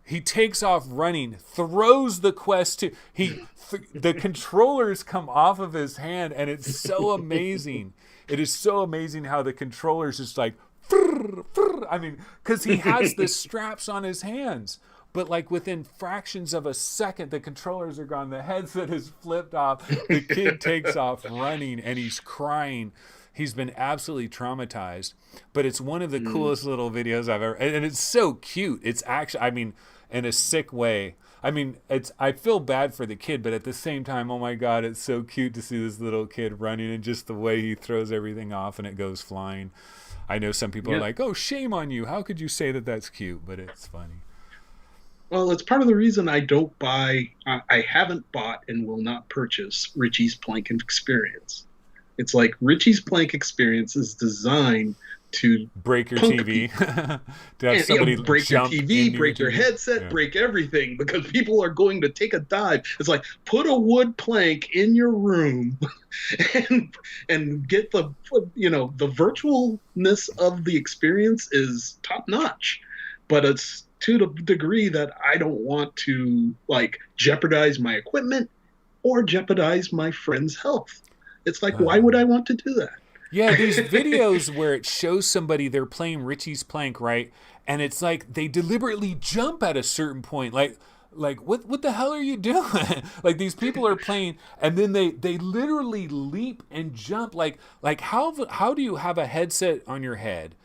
he takes off running, throws the Quest 2. The controllers come off of his hand, and it's so amazing. It is so amazing how the controllers just like, I mean, because he has the straps on his hands. But like within fractions of a second, the controllers are gone. The headset is flipped off. The kid takes off running, and he's crying. He's been absolutely traumatized. But it's one of the coolest little videos I've ever. And it's so cute. It's actually, I mean, in a sick way. I mean, I feel bad for the kid, but at the same time, oh my God, it's so cute to see this little kid running, and just the way he throws everything off and it goes flying. I know some people are like, oh, shame on you. How could you say that that's cute? But it's funny. Well, it's part of the reason I don't buy, I haven't bought and will not purchase Richie's Plank Experience. It's like Richie's Plank Experience is designed to break your TV, to have somebody break your TV, break your headset, break everything, because people are going to take a dive. It's like, put a wood plank in your room and get the virtualness of the experience is top notch, but it's to the degree that I don't want to like jeopardize my equipment or jeopardize my friend's health. It's like, why would I want to do that? Yeah, these videos where it shows somebody they're playing Richie's Plank, right? And it's like they deliberately jump at a certain point. Like what the hell are you doing? Like these people are playing, and then they literally leap and jump. Like how do you have a headset on your head,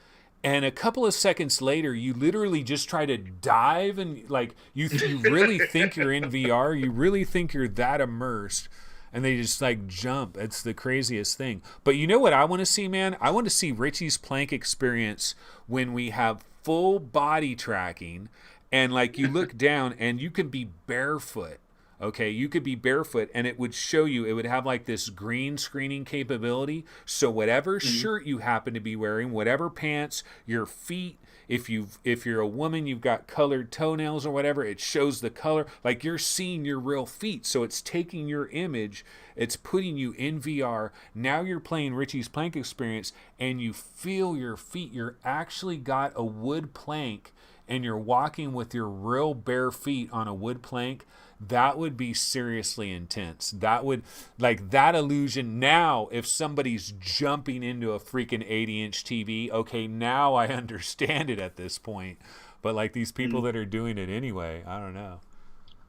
and a couple of seconds later you literally just try to dive, and like you really think you're in VR? You really think you're that immersed? And they just like jump. It's the craziest thing. But you know what I want to see, man? I want to see Richie's Plank Experience when we have full body tracking, and like you look down and you can be barefoot. Okay, you could be barefoot, and it would show you, it would have like this green screening capability. So whatever shirt you happen to be wearing, whatever pants, your feet, if you're a woman, you've got colored toenails or whatever, it shows the color. Like you're seeing your real feet. So it's taking your image, it's putting you in VR. Now you're playing Richie's Plank Experience, and you feel your feet. You're actually got a wood plank, and you're walking with your real bare feet on a wood plank. That would be seriously intense. That would, like, that illusion. Now, if somebody's jumping into a freaking 80-inch TV, okay, now I understand it at this point. But, like, these people that are doing it anyway, I don't know.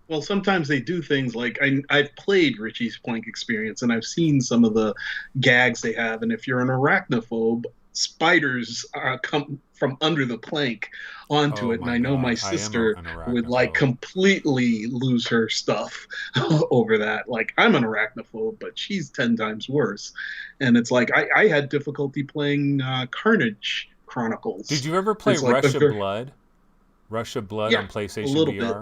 Well, sometimes they do things like, I've played Richie's Plank Experience, and I've seen some of the gags they have. And if you're an arachnophobe, spiders come from under the plank onto it, and I know my sister would like completely lose her stuff over that. Like, I'm an arachnophobe, but she's 10 times worse. And it's like I had difficulty playing Carnage Chronicles. Did you ever play Rush of Blood? Rush of Blood on PlayStation VR? Bit.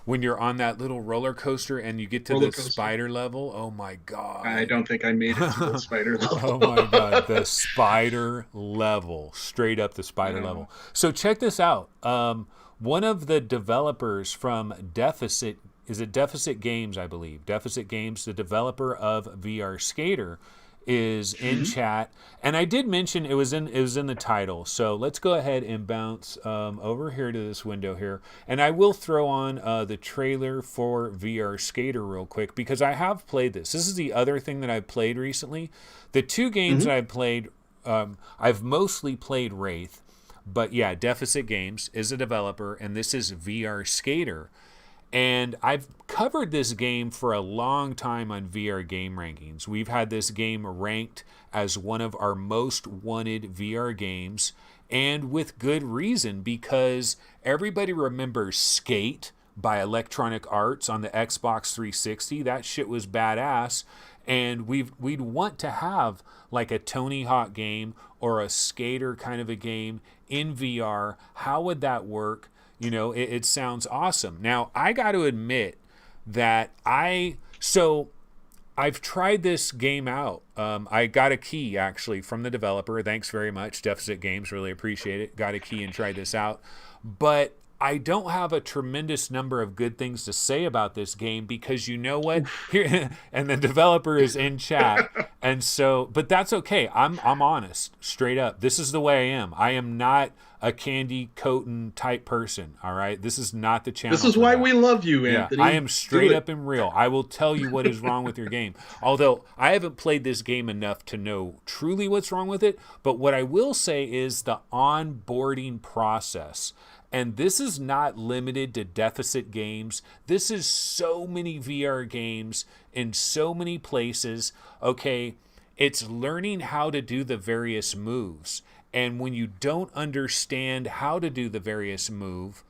When you're on that little roller coaster and you get to the spider level, oh my God. I don't think I made it to the spider level. Oh my God, the spider level. Straight up the spider level. So check this out. One of the developers from Deficit is it Deficit Games, I believe. Deficit Games, the developer of VR Skater, is in chat, and I did mention it was in the title. So let's go ahead and bounce over here to this window here, and I will throw on the trailer for VR Skater real quick because I have played this. This is the other thing that I've played recently. The two games that I've played, I've mostly played Wraith, but yeah, Deficit Games is a developer, and this is VR Skater. And I've covered this game for a long time on VR Game Rankings. We've had this game ranked as one of our most wanted VR games, and with good reason, because everybody remembers Skate by Electronic Arts on the Xbox 360. That shit was badass, and we'd want to have like a Tony Hawk game or a Skater kind of a game in VR. How would that work? You know, it sounds awesome. Now, I got to admit that I've tried this game out. I got a key, actually, from the developer. Thanks very much, Deficit Games. Really appreciate it. Got a key and tried this out. But I don't have a tremendous number of good things to say about this game because you know what? Here, and the developer is in chat. And so, but that's okay. I'm honest, straight up. This is the way I am. I am not a candy coating type person. All right. This is not the channel. This is why we love you, Anthony. I am straight up and real. I will tell you what is wrong with your game. Although I haven't played this game enough to know truly what's wrong with it. But what I will say is the onboarding process. And this is not limited to Deficit Games. This is so many VR games in so many places. Okay, it's learning how to do the various moves. And when you don't understand how to do the various move,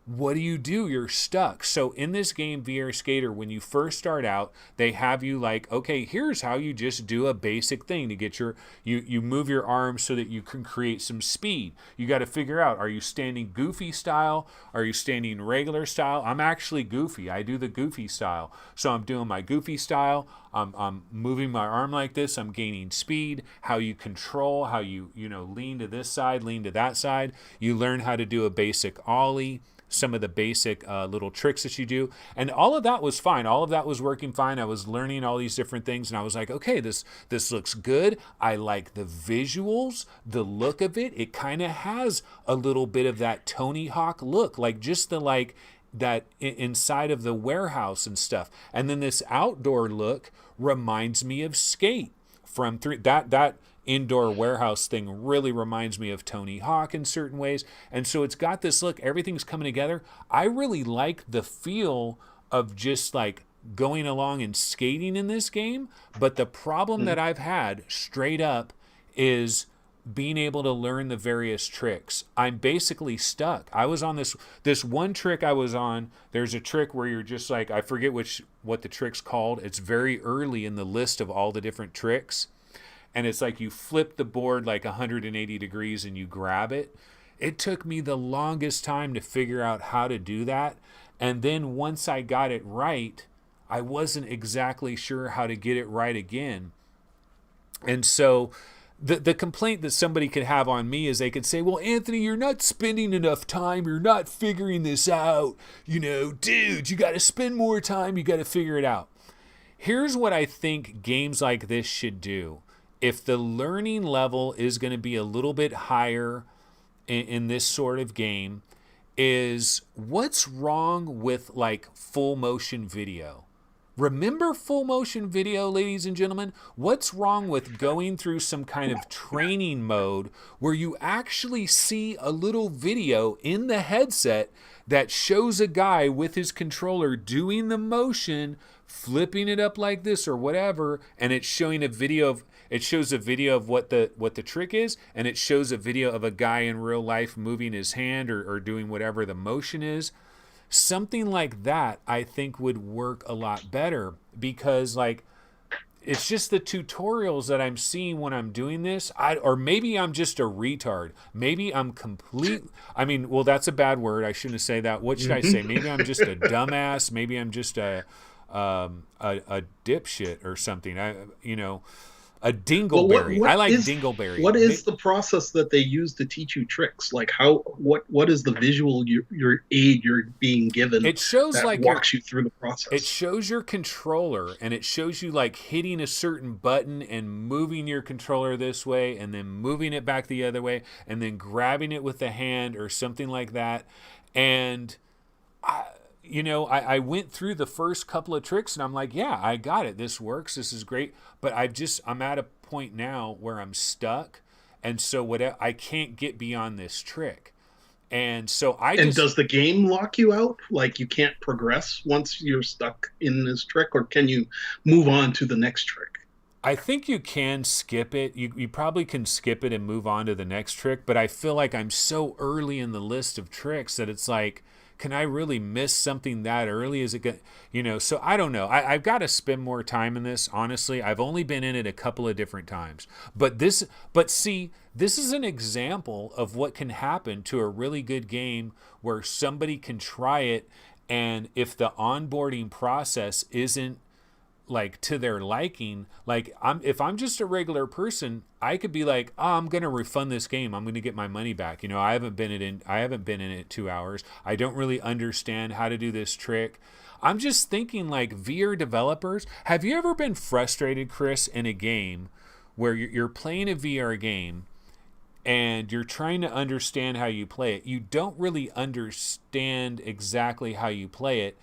what do? You're stuck. So in this game, VR Skater, when you first start out, they have you like, okay, here's how you just do a basic thing to get you move your arms so that you can create some speed. You got to figure out, are you standing goofy style? Are you standing regular style? I'm actually goofy. I do the goofy style. So I'm doing my goofy style. I'm moving my arm like this. I'm gaining speed. How you control, how you lean to this side, lean to that side. You learn how to do a basic ollie. Some of the basic little tricks that you do. And all of that was fine. All of that was working fine. I was learning all these different things, and I was like, okay, this looks good. I like the visuals, the look of it. It kind of has a little bit of that Tony Hawk look, like just the that inside of the warehouse and stuff. And then this outdoor look reminds me of Skate from that indoor warehouse thing really reminds me of Tony Hawk in certain ways. And so it's got this look, everything's coming together. I really like the feel of just like going along and skating in this game. But the problem that I've had straight up is being able to learn the various tricks. I'm basically stuck. I was on this one trick I was on. There's a trick where you're just like, I forget what the trick's called. It's very early in the list of all the different tricks. And it's like you flip the board like 180 degrees and you grab it. It took me the longest time to figure out how to do that. And then once I got it right, I wasn't exactly sure how to get it right again. And so the complaint that somebody could have on me is they could say, well, Anthony, you're not spending enough time. You're not figuring this out. Dude, you got to spend more time. You got to figure it out. Here's what I think games like this should do. If the learning level is going to be a little bit higher in this sort of game, is what's wrong with like full motion video? Remember full motion video, ladies and gentlemen? What's wrong with going through some kind of training mode where you actually see a little video in the headset that shows a guy with his controller doing the motion, flipping it up like this or whatever, and it's showing a video of what the trick is, and it shows a video of a guy in real life moving his hand or doing whatever the motion is. Something like that I think would work a lot better, because like it's just the tutorials that I'm seeing when I'm doing this. Or maybe I'm just a retard. Maybe I'm well, that's a bad word. I shouldn't say that. What should I say? Maybe I'm just a dumbass. Maybe I'm just a dipshit or something. A Well, dingleberry. I like dingleberry. what is the process that they use to teach you tricks? Like what is the visual your aid you're being given It shows that like walks you through the it process? shows your controller, and it shows you like hitting a certain button and moving your controller this way and then moving it back the other way and then grabbing it with the hand or something like that. And I went through the first couple of tricks and I'm like, yeah, I got it. This works. This is great. But I'm at a point now where I'm stuck. And so I can't get beyond this trick. And so And does the game lock you out? Like you can't progress once you're stuck in this trick, or can you move on to the next trick? I think you can skip it. You probably can skip it and move on to the next trick. But I feel like I'm so early in the list of tricks that it's like, can I really miss something that early? Is it good? So I don't know. I've got to spend more time in this. Honestly, I've only been in it a couple of different times. But see, this is an example of what can happen to a really good game where somebody can try it, and if the onboarding process isn't like to their liking, like if I'm just a regular person, I could be like, oh, I'm gonna refund this game, I'm gonna get my money back. I haven't been in it 2 hours. I don't really understand how to do this trick. I'm just thinking, like, VR developers, have you ever been frustrated, Chris, in a game where you're playing a VR game and you're trying to understand how you play it? You don't really understand exactly how you play it.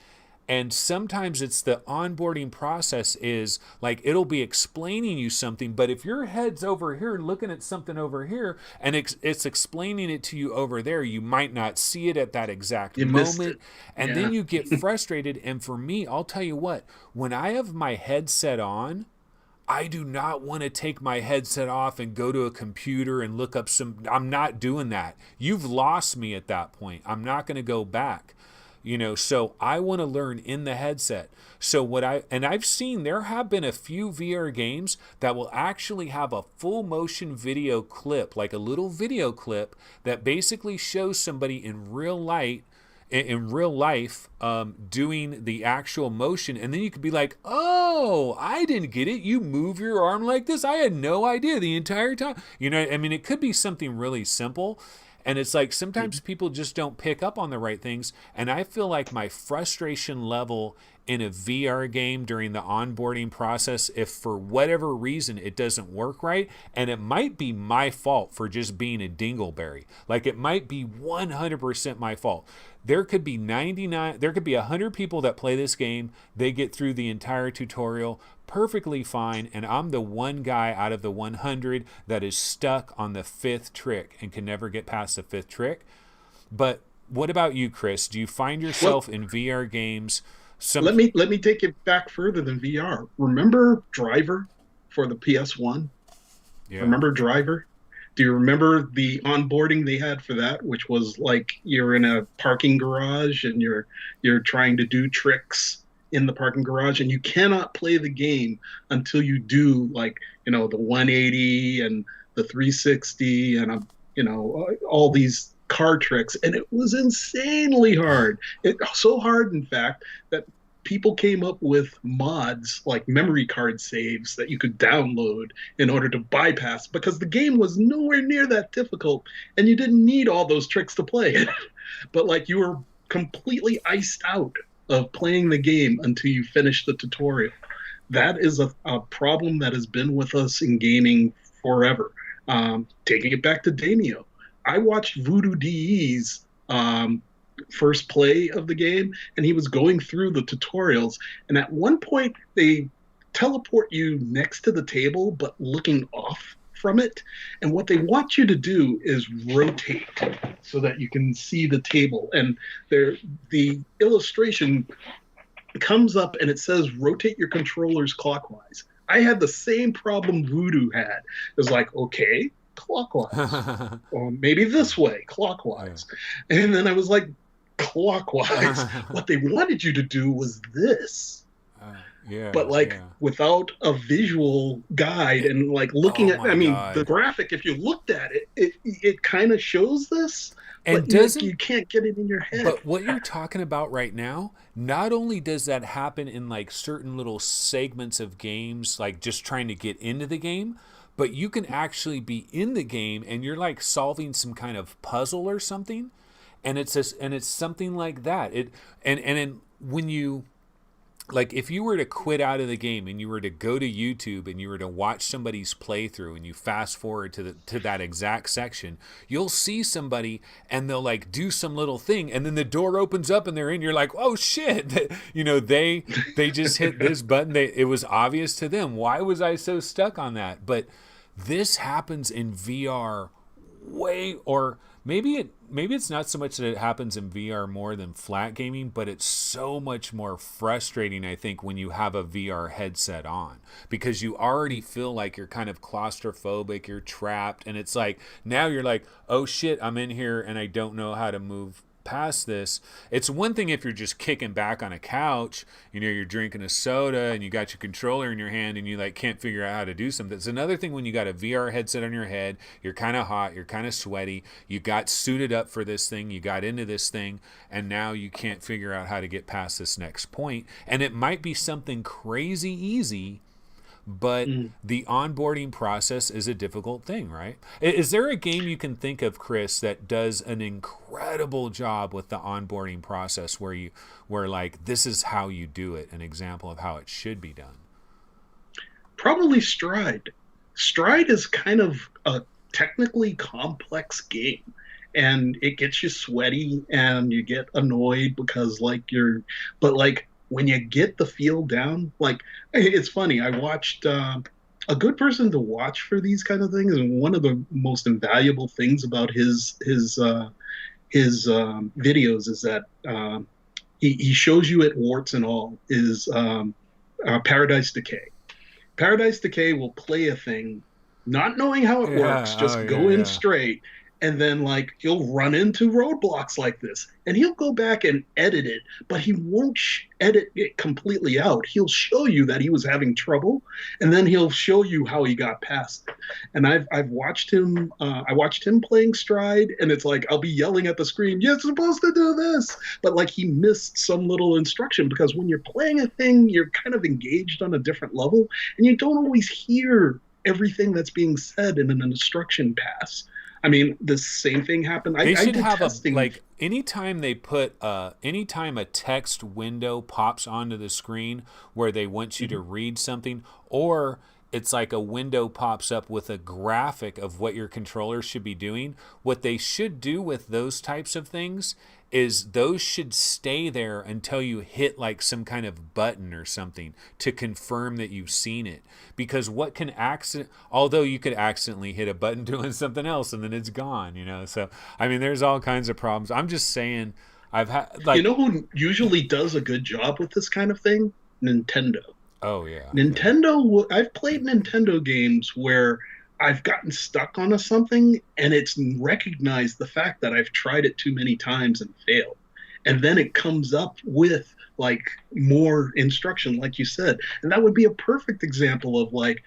And sometimes it's the onboarding process is like, it'll be explaining you something, but if your head's over here looking at something over here and it's explaining it to you over there, you might not see it at that exact moment. And then you get frustrated. And for me, I'll tell you what, when I have my headset on, I do not want to take my headset off and go to a computer and look up I'm not doing that. You've lost me at that point. I'm not going to go back. So I want to learn in the headset. So I've seen there have been a few VR games that will actually have a full motion video clip, like a little video clip that basically shows somebody in real life doing the actual motion. And then you could be like, oh, I didn't get it. You move your arm like this. I had no idea the entire time. It could be something really simple. And it's like sometimes people just don't pick up on the right things. And I feel like my frustration level in a VR game during the onboarding process, if for whatever reason it doesn't work right, and it might be my fault for just being a dingleberry. Like it might be 100% my fault. There could be 100 people that play this game. They get through the entire tutorial perfectly fine, and I'm the one guy out of the 100 that is stuck on the 5th trick and can never get past the 5th trick. But what about you, Chris? Do you find yourself in VR games? Let me take it back further than VR. Remember Driver for the PS1? Yeah. Remember Driver? Do you remember the onboarding they had for that, which was like you're in a parking garage and you're trying to do tricks in the parking garage, and you cannot play the game until you do the 180 and the 360 and all these car tricks. And it was insanely hard. So hard, in fact, that people came up with mods like memory card saves that you could download in order to bypass, because the game was nowhere near that difficult and you didn't need all those tricks to play it. But you were completely iced out of playing the game until you finish the tutorial. That is a problem that has been with us in gaming forever. Taking it back to Demeo, I watched Voodoo DE's first play of the game, and he was going through the tutorials, and at one point they teleport you next to the table but looking off from it, and what they want you to do is rotate so that you can see the table, and the illustration comes up and it says rotate your controllers clockwise. I had the same problem Voodoo had. It was like, okay, clockwise, or maybe this way, clockwise. And then I was like, clockwise. What they wanted you to do was this. but Yeah, like yeah. without a visual guide It, and like looking oh at, my I mean, the God. graphic, if you looked at it, it kind of shows this, And but doesn't you can't get it in your head. But what you're talking about right now, not only does that happen in like certain little segments of games, like just trying to get into the game, but you can actually be in the game and you're like solving some kind of puzzle or something, and it's something like that. When you, like, if you were to quit out of the game and you were to go to YouTube and you were to watch somebody's playthrough and you fast forward to that exact section, you'll see somebody and they'll like do some little thing and then the door opens up and they're in. You're like, oh shit, they just hit this button. It was obvious to them. Why was I so stuck on that? But this happens in VR way, or maybe it's not so much that it happens in VR more than flat gaming, but it's so much more frustrating, I think, when you have a VR headset on, because you already feel like you're kind of claustrophobic, you're trapped, and it's like now you're like, oh shit, I'm in here and I don't know how to move past this. It's one thing if you're just kicking back on a couch, you're drinking a soda and you got your controller in your hand and you like can't figure out how to do something. It's another thing when you got a VR headset on your head, you're kind of hot, you're kind of sweaty, you got suited up for this thing, you got into this thing, and now you can't figure out how to get past this next point. And it might be something crazy easy, but the onboarding process is a difficult thing, right? Is there a game you can think of, Chris, that does an incredible job with the onboarding process where like this is how you do it, an example of how it should be done? Probably Stride. Stride is kind of a technically complex game, and it gets you sweaty and you get annoyed because but like when you get the feel down, like it's funny. I watched a good person to watch for these kind of things, and one of the most invaluable things about his videos is that he shows you it warts and all is Paradise Decay. Paradise Decay will play a thing, not knowing how it works, just go in straight, and then like he'll run into roadblocks like this, and he'll go back and edit it, but he won't edit it completely out. He'll show you that he was having trouble, and then he'll show you how he got past it. And I've watched him. I watched him playing Stride, and it's like I'll be yelling at the screen, "You're supposed to do this," but like he missed some little instruction, because when you're playing a thing, you're kind of engaged on a different level, and you don't always hear everything that's being said in an instruction pass. I mean, the same thing happened. They I should did have testing. anytime anytime a text window pops onto the screen where they want you to read something, or it's like a window pops up with a graphic of what your controller should be doing, what they should do with those types of things is those should stay there until you hit like some kind of button or something to confirm that you've seen it. Because although you could accidentally hit a button doing something else and then it's gone, So, I mean, there's all kinds of problems. I'm just saying, I've had like, You know who usually does a good job with this kind of thing? Nintendo. oh yeah, I've played Nintendo games where I've gotten stuck on something and it's recognized the fact that I've tried it too many times and failed. And then it comes up with like more instruction, like you said. And that would be a perfect example of like,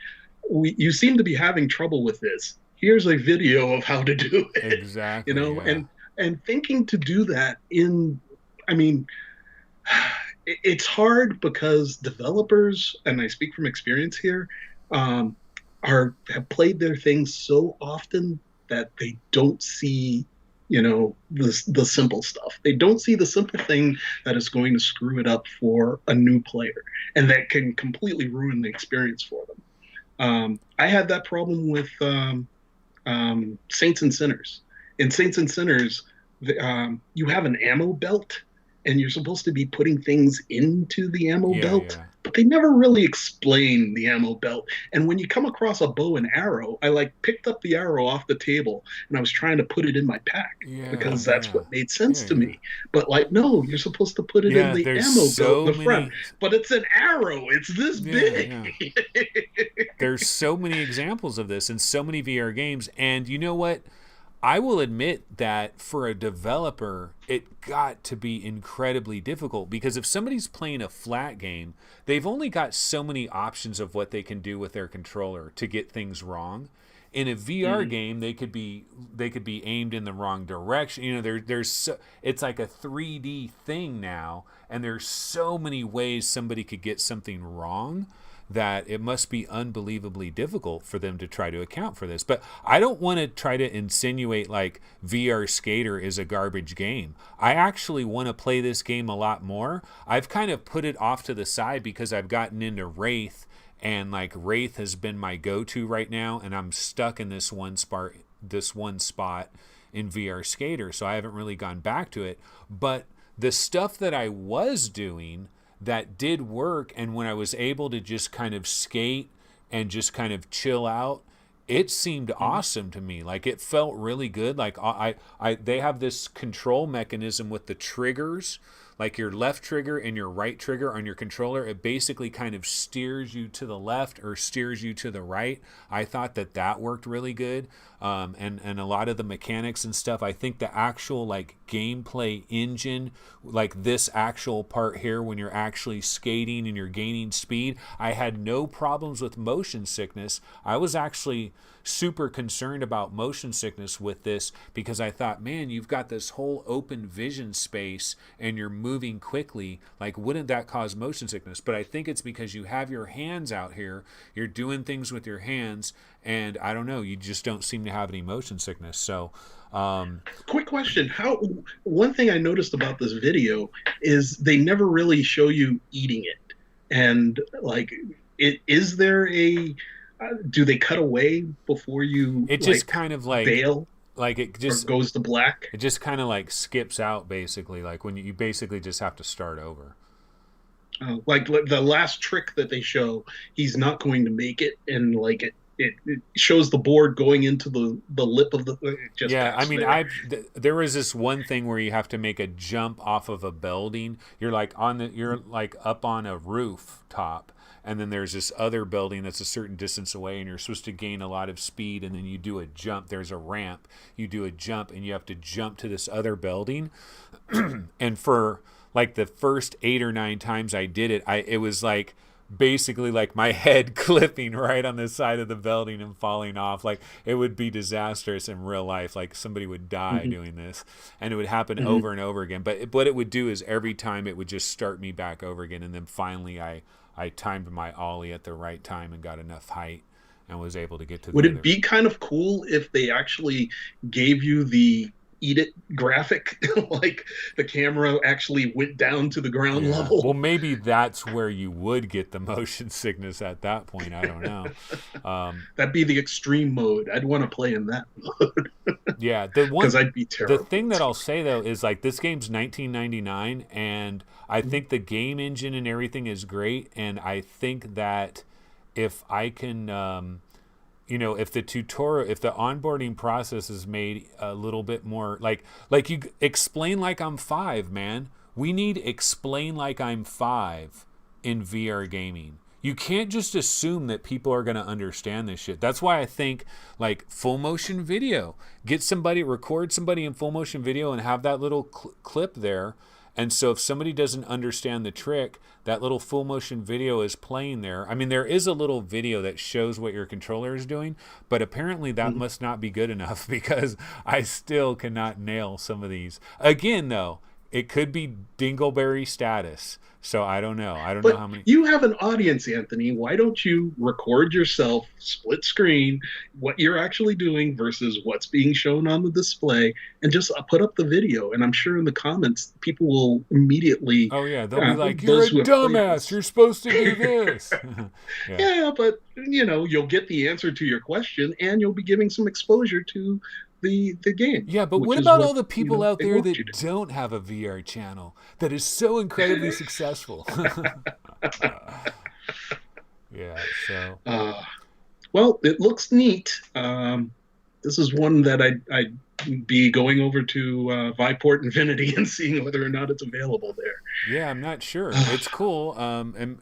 you seem to be having trouble with this. Here's a video of how to do it. Exactly. Yeah. And thinking to do that I mean, it's hard because developers, and I speak from experience here, have played their things so often that they don't see, the simple stuff. They don't see the simple thing that is going to screw it up for a new player, and that can completely ruin the experience for them. I had that problem with Saints and Sinners. In Saints and Sinners, you have an ammo belt, and you're supposed to be putting things into the ammo belt, but they never really explain the ammo belt. And when you come across a bow and arrow, I like picked up the arrow off the table and I was trying to put it in my pack because that's what made sense to me. But like, no, you're supposed to put it in the ammo belt, the front. But it's an arrow. It's this big. There's so many examples of this in so many VR games. And you know what? I will admit that for a developer, it got to be incredibly difficult, because if somebody's playing a flat game, they've only got so many options of what they can do with their controller to get things wrong. In a VR game, they could be aimed in the wrong direction. You know, it's like a 3D thing now, and there's so many ways somebody could get something wrong that it must be unbelievably difficult for them to try to account for this. But I don't want to try to insinuate like VR Skater is a garbage game. I actually want to play this game a lot more. I've kind of put it off to the side because I've gotten into Wraith, and like Wraith has been my go-to right now, and I'm stuck in this one spot in VR Skater, so I haven't really gone back to it. But the stuff that I was doing that did work, and when I was able to just kind of skate and just kind of chill out, it seemed awesome to me. Like, it felt really good. Like, they have this control mechanism with the triggers, like your left trigger and your right trigger on your controller. It basically kind of steers you to the left or steers you to the right. I thought that worked really good. And a lot of the mechanics and stuff, I think the actual like gameplay engine, like this actual part here when you're actually skating and you're gaining speed, I had no problems with motion sickness. I was actually super concerned about motion sickness with this, because I thought, man, you've got this whole open vision space and you're moving quickly, like wouldn't that cause motion sickness? But I think it's because you have your hands out here, you're doing things with your hands, and I don't know, you just don't seem to have any motion sickness. So quick question, one thing I noticed about this video is they never really show you eating it, and like is there a do they cut away before you? It just kind of like bail, like it just goes to black. It just kind of like skips out, basically. Like when you basically just have to start over. Like the last trick that they show, he's not going to make it, and like it shows the board going into the lip of the. Yeah, I mean, there was this one thing where you have to make a jump off of a building. You're like up on a rooftop, and then there's this other building that's a certain distance away, and you're supposed to gain a lot of speed, and then you do a jump. There's a ramp. You do a jump, and you have to jump to this other building. And for like the first 8 or 9 times I did it, it was like basically like my head clipping right on the side of the building and falling off. Like, it would be disastrous in real life. Like, somebody would die doing this, and it would happen over and over again. But what it would do is every time it would just start me back over again, and then finally I timed my ollie at the right time and got enough height and was able to get to the Would it be kind of cool if they actually gave you the eat it graphic? Like the camera actually went down to the ground level? Well, maybe that's where you would get the motion sickness at that point. I don't know. That'd be the extreme mode. I'd want to play in that mode. Yeah, because I'd be terrible. The thing that I'll say though is, like, this game's $19.99, and I think the game engine and everything is great, and I think that if I can if the tutorial, if the onboarding process is made a little bit more like you explain like I'm 5, man. We need explain like I'm 5 in VR gaming. You can't just assume that people are going to understand this shit. That's why I think like full motion video, record somebody in full motion video and have that little clip there. And so if somebody doesn't understand the trick, that little full motion video is playing there. I mean, there is a little video that shows what your controller is doing, but apparently that must not be good enough, because I still cannot nail some of these. Again, though, it could be dingleberry status. So I don't know. I don't know how many. You have an audience, Anthony. Why don't you record yourself, split screen, what you're actually doing versus what's being shown on the display, and just put up the video? And I'm sure in the comments, people will immediately. Oh yeah, they'll be like, "You're a dumbass. You're supposed to do this." Yeah, but you'll get the answer to your question, and you'll be giving some exposure to the game. Yeah, but what about all the people out there that don't have a VR channel that is so incredibly successful? Yeah, so. Well, it looks neat. This is one that I'd be going over to Viport Infinity and seeing whether or not it's available there. Yeah, I'm not sure. It's cool. And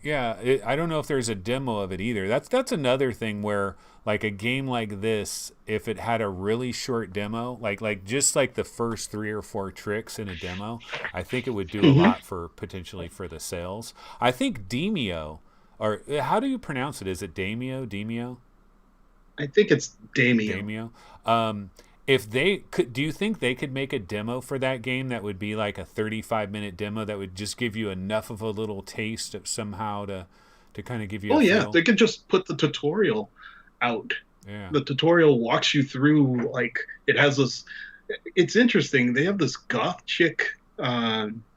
Yeah, I don't know if there's a demo of it either. That's another thing where like a game like this, if it had a really short demo, like just like the first 3 or 4 tricks in a demo, I think it would do a Hmm. lot for potentially for the sales. I think Demeo, or how do you pronounce it? Is it Demeo? Demeo? I think it's Demeo. Demeo. Um, if they could, do you think they could make a demo for that game that would be like a 35-minute demo that would just give you enough of a little taste of somehow to kind of give you Oh a yeah, feel? they could just put the tutorial out. Yeah. The tutorial walks you through, like it has this. It's interesting. They have this goth chick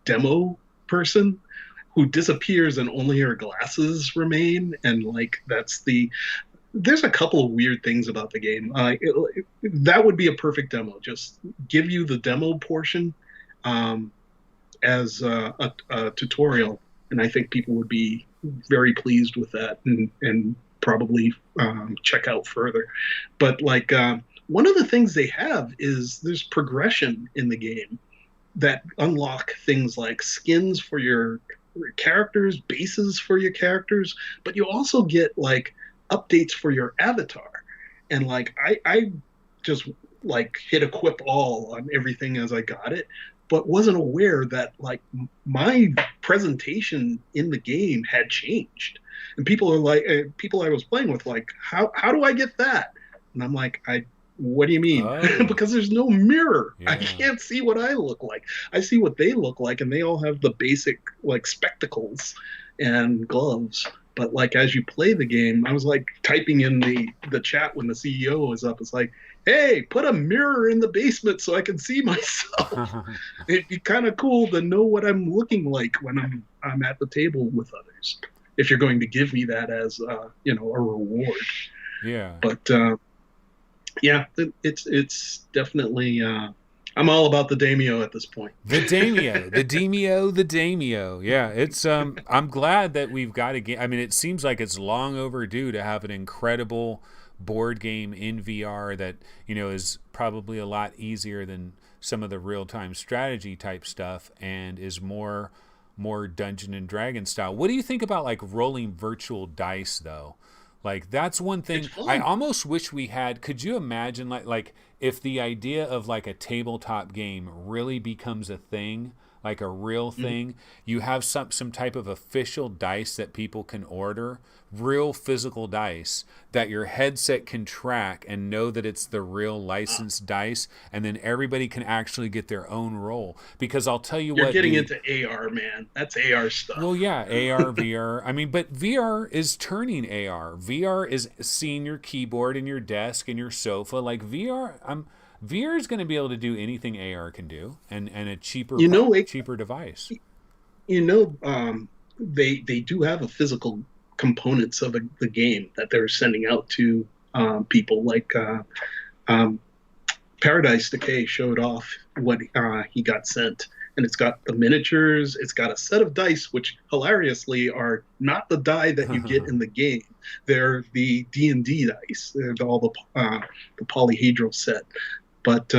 demo person who disappears and only her glasses remain, and like that's the. There's a couple of weird things about the game. That would be a perfect demo. Just give you the demo portion um, as a tutorial, and I think people would be very pleased with that and probably check out further. But like one of the things they have is there's progression in the game that unlock things like skins for your characters, bases for your characters, but you also get like updates for your avatar. And like I just like hit equip all on everything as I got it, but wasn't aware that like my presentation in the game had changed. And people are like, people I was playing with, like, how do I get that? And I'm like, what do you mean? Oh, Because there's no mirror. I yeah. can't see what I look like. I see what they look like, and they all have the basic like spectacles and gloves. But like as you play the game, I was like typing in the chat when the CEO was up. It's like, hey, put a mirror in the basement so I can see myself. It'd be kind of cool to know what I'm looking like when I'm at the table with others. If you're going to give me that as you know, a reward. Yeah. But yeah, it's definitely. I'm all about the Demeo at this point. The Demeo, the Demeo, the Demeo. Yeah, it's I'm glad that we've got a game. I mean, it seems like it's long overdue to have an incredible board game in VR that, you know, is probably a lot easier than some of the real-time strategy type stuff and is more Dungeon and Dragon style. What do you think about like rolling virtual dice though? Like that's one It's thing I fun. almost wish we had. Could you imagine like if the idea of like a tabletop game really becomes a thing, like a real Mhm. thing, you have some type of official dice that people can order, real physical dice that your headset can track and know that it's the real Ah, licensed dice, and then everybody can actually get their own roll. Because I'll tell you you're what, getting dude, into AR, man. That's AR well, stuff. yeah, AR, VR. I mean, but VR is turning AR. VR is seeing your keyboard and your desk and your sofa. Like VR is going to be able to do anything AR can do, and a You know, cheaper device. you know, they do have a physical components of the game that they're sending out to people. Like um, Paradise Decay showed off what he got sent, and it's got the miniatures. It's got a set of dice, which hilariously are not the die that you get in the game. They're the D&D dice. They're all the polyhedral set, but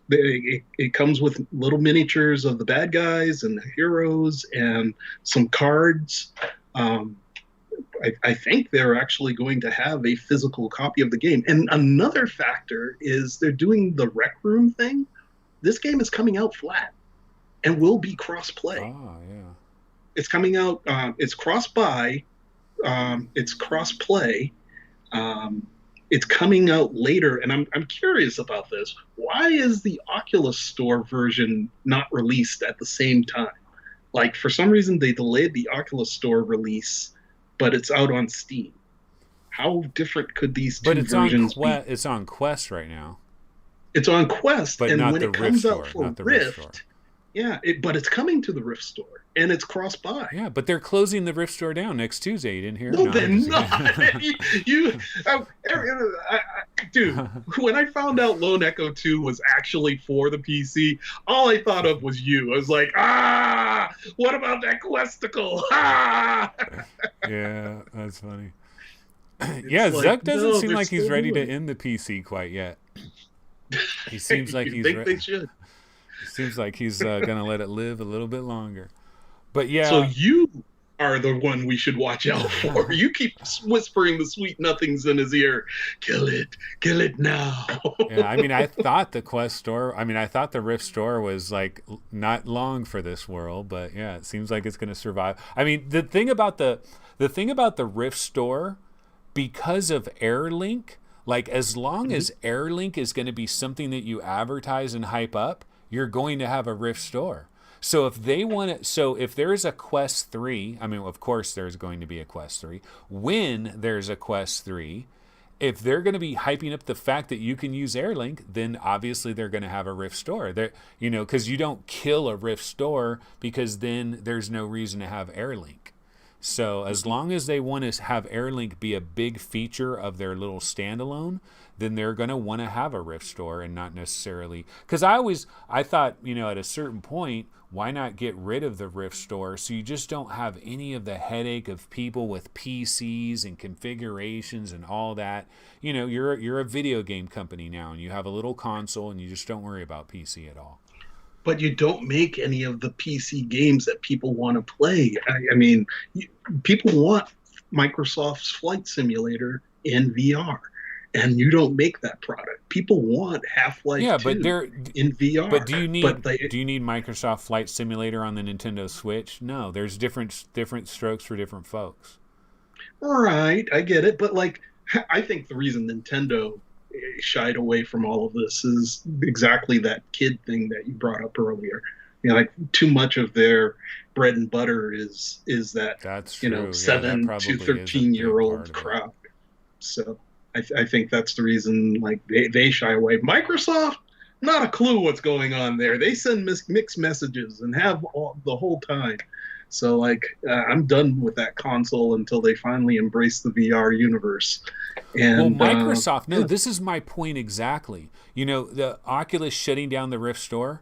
it comes with little miniatures of the bad guys and the heroes and some cards. Um, I think they're actually going to have a physical copy of the game. And another factor is they're doing the Rec Room thing. This game is coming out flat and will be cross play. Oh yeah. It's coming out. It's cross buy. It's cross play. Um, it's coming out later, and I'm curious about this. Why is the Oculus Store version not released at the same time? Like for some reason they delayed the Oculus Store release, but it's out on Steam. How different could these But two versions be? It's on Quest right now, It's on Quest, but and not when the it Rift comes out store, for not the Rift store. Rift, yeah, but it's coming to the Rift Store, and it's cross buy. Yeah, but they're closing the Rift store down next Tuesday. You didn't hear? No, No, they're I'm just not. kidding. you dude. When I found out Lone Echo 2 was actually for the PC, all I thought of was you. I was like, what about that Questicle? Ah! Yeah, that's funny. Yeah, It's like, Zuck doesn't no, seem they're like he's still ready to doing end the PC quite yet. He it. seems like You think they should? seems like he's gonna let it live a little bit longer. But So yeah, you are the one we should watch out for. You keep whispering the sweet nothings in his ear. Kill it now. Yeah, I mean, I thought the Quest store, I thought the Rift store was like not long for this world, but yeah, it seems like it's going to survive. I mean, the thing about the Rift store, because of AirLink, like as long as AirLink is going to be something that you advertise and hype up, you're going to have a Rift store. So if they want it, so if there's a Quest 3, I mean, of course there's going to be a Quest 3. When there's a Quest 3, if they're going to be hyping up the fact that you can use AirLink, then obviously they're going to have a Rift store. They're, because you don't kill a Rift store, because then there's no reason to have AirLink. So as long as they want to have AirLink be a big feature of their little standalone, then they're going to want to have a Rift store and not necessarily... Because I thought, at a certain point, why not get rid of the Rift store so you just don't have any of the headache of people with PCs and configurations and all that. You're a video game company now, and you have a little console, and you just don't worry about PC at all. But you don't make any of the PC games that people want to play. I mean, people want Microsoft's Flight Simulator in VR, and you don't make that product. People want Half-Life 2 in VR. But do you need Microsoft Flight Simulator on the Nintendo Switch? No, there's different strokes for different folks. Right, I get it, but I think the reason Nintendo shied away from all of this is exactly that kid thing that you brought up earlier. Too much of their bread and butter is that that's true. 7 to 13-year-old crowd. So I think that's the reason they shy away. Microsoft, not a clue what's going on there. They send mixed messages and have the whole time. So I'm done with that console until they finally embrace the VR universe. And Microsoft, this is my point exactly. The Oculus shutting down the Rift store,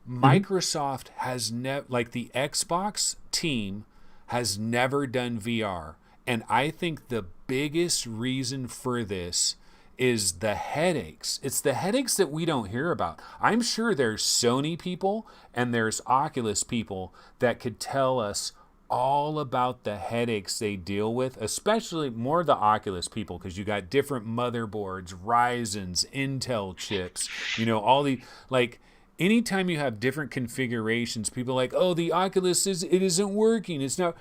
Microsoft has never, the Xbox team has never done VR. And I think the biggest reason for this is the headaches. It's the headaches that we don't hear about. I'm sure there's Sony people and there's Oculus people that could tell us all about the headaches they deal with, especially more the Oculus people, because you got different motherboards, Ryzen's, Intel chips, all the, anytime you have different configurations, people are like, oh, the Oculus it isn't working. It's not.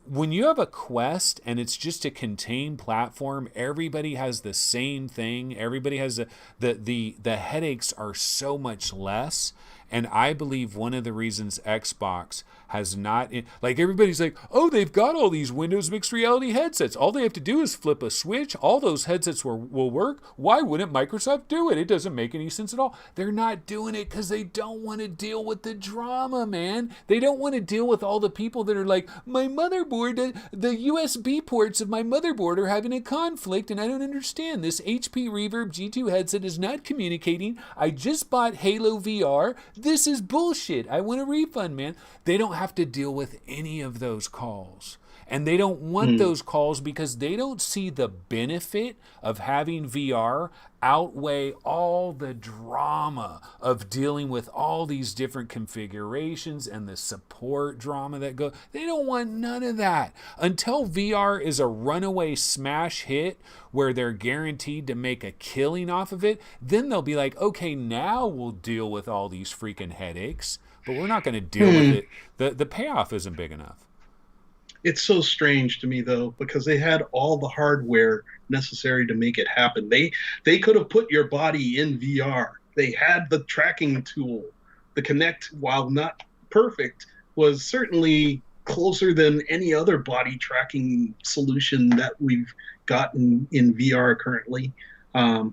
When you have a Quest and it's just a contained platform, everybody has the same thing. Everybody has the headaches are so much less. And I believe one of the reasons Xbox has not... everybody's like, oh, they've got all these Windows mixed reality headsets. All they have to do is flip a switch. All those headsets will work. Why wouldn't Microsoft do it? It doesn't make any sense at all. They're not doing it because they don't want to deal with the drama, man. They don't want to deal with all the people that are like, my motherboard, the USB ports of my motherboard are having a conflict, and I don't understand. This HP Reverb G2 headset is not communicating. I just bought Halo VR. This is bullshit. I want a refund, man. They don't have to deal with any of those calls. And they don't want those calls because they don't see the benefit of having VR outweigh all the drama of dealing with all these different configurations and the support drama that goes. They don't want none of that. Until VR is a runaway smash hit where they're guaranteed to make a killing off of it, then they'll be like, okay, now we'll deal with all these freaking headaches, but we're not going to deal with it. The payoff isn't big enough. It's so strange to me, though, because they had all the hardware necessary to make it happen. They could have put your body in VR. They had the tracking tool. The Kinect, while not perfect, was certainly closer than any other body tracking solution that we've gotten in VR currently. Unless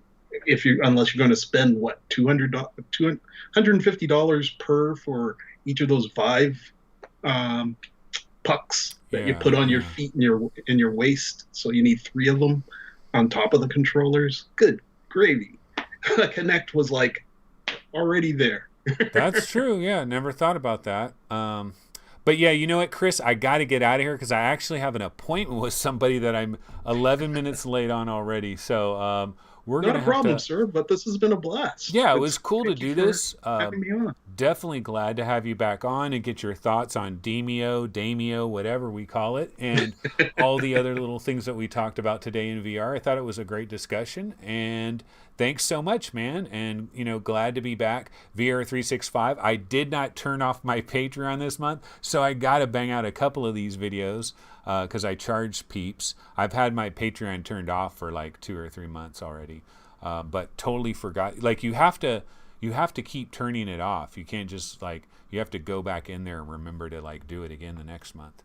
you're going to spend $250 per for each of those Vive pucks that you put on your feet and your waist. So you need 3 of them on top of the controllers. Good gravy. Kinect was already there. That's true. Yeah, never thought about that. But yeah, you know what, Chris? I got to get out of here because I actually have an appointment with somebody that I'm 11 minutes late on already. So we're Not gonna a have problem, to. sir, but this has been a blast. Yeah, it was cool to Thank you do for this. having me on. Definitely glad to have you back on and get your thoughts on Demeo, whatever we call it, and all the other little things that we talked about today in VR. I thought it was a great discussion, and thanks so much, man. And, glad to be back. VR365. I did not turn off my Patreon this month, so I got to bang out a couple of these videos because I charge peeps. I've had my Patreon turned off for like 2 or 3 months already, but totally forgot. Like, you have to keep turning it off. You can't just you have to go back in there and remember to do it again the next month.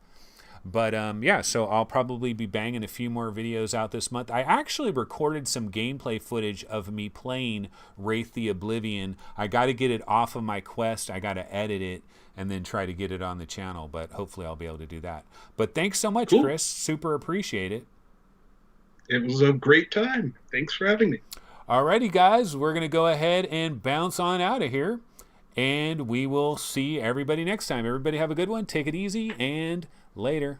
But yeah, so I'll probably be banging a few more videos out this month. I actually recorded some gameplay footage of me playing Wraith the Oblivion. I got to get it off of my Quest. I got to edit it and then try to get it on the channel, but hopefully I'll be able to do that. But thanks so much, Cool. Chris. Super appreciate it. It was a great time. Thanks for having me. Alrighty, guys, we're going to go ahead and bounce on out of here, and we will see everybody next time. Everybody have a good one. Take it easy, and later.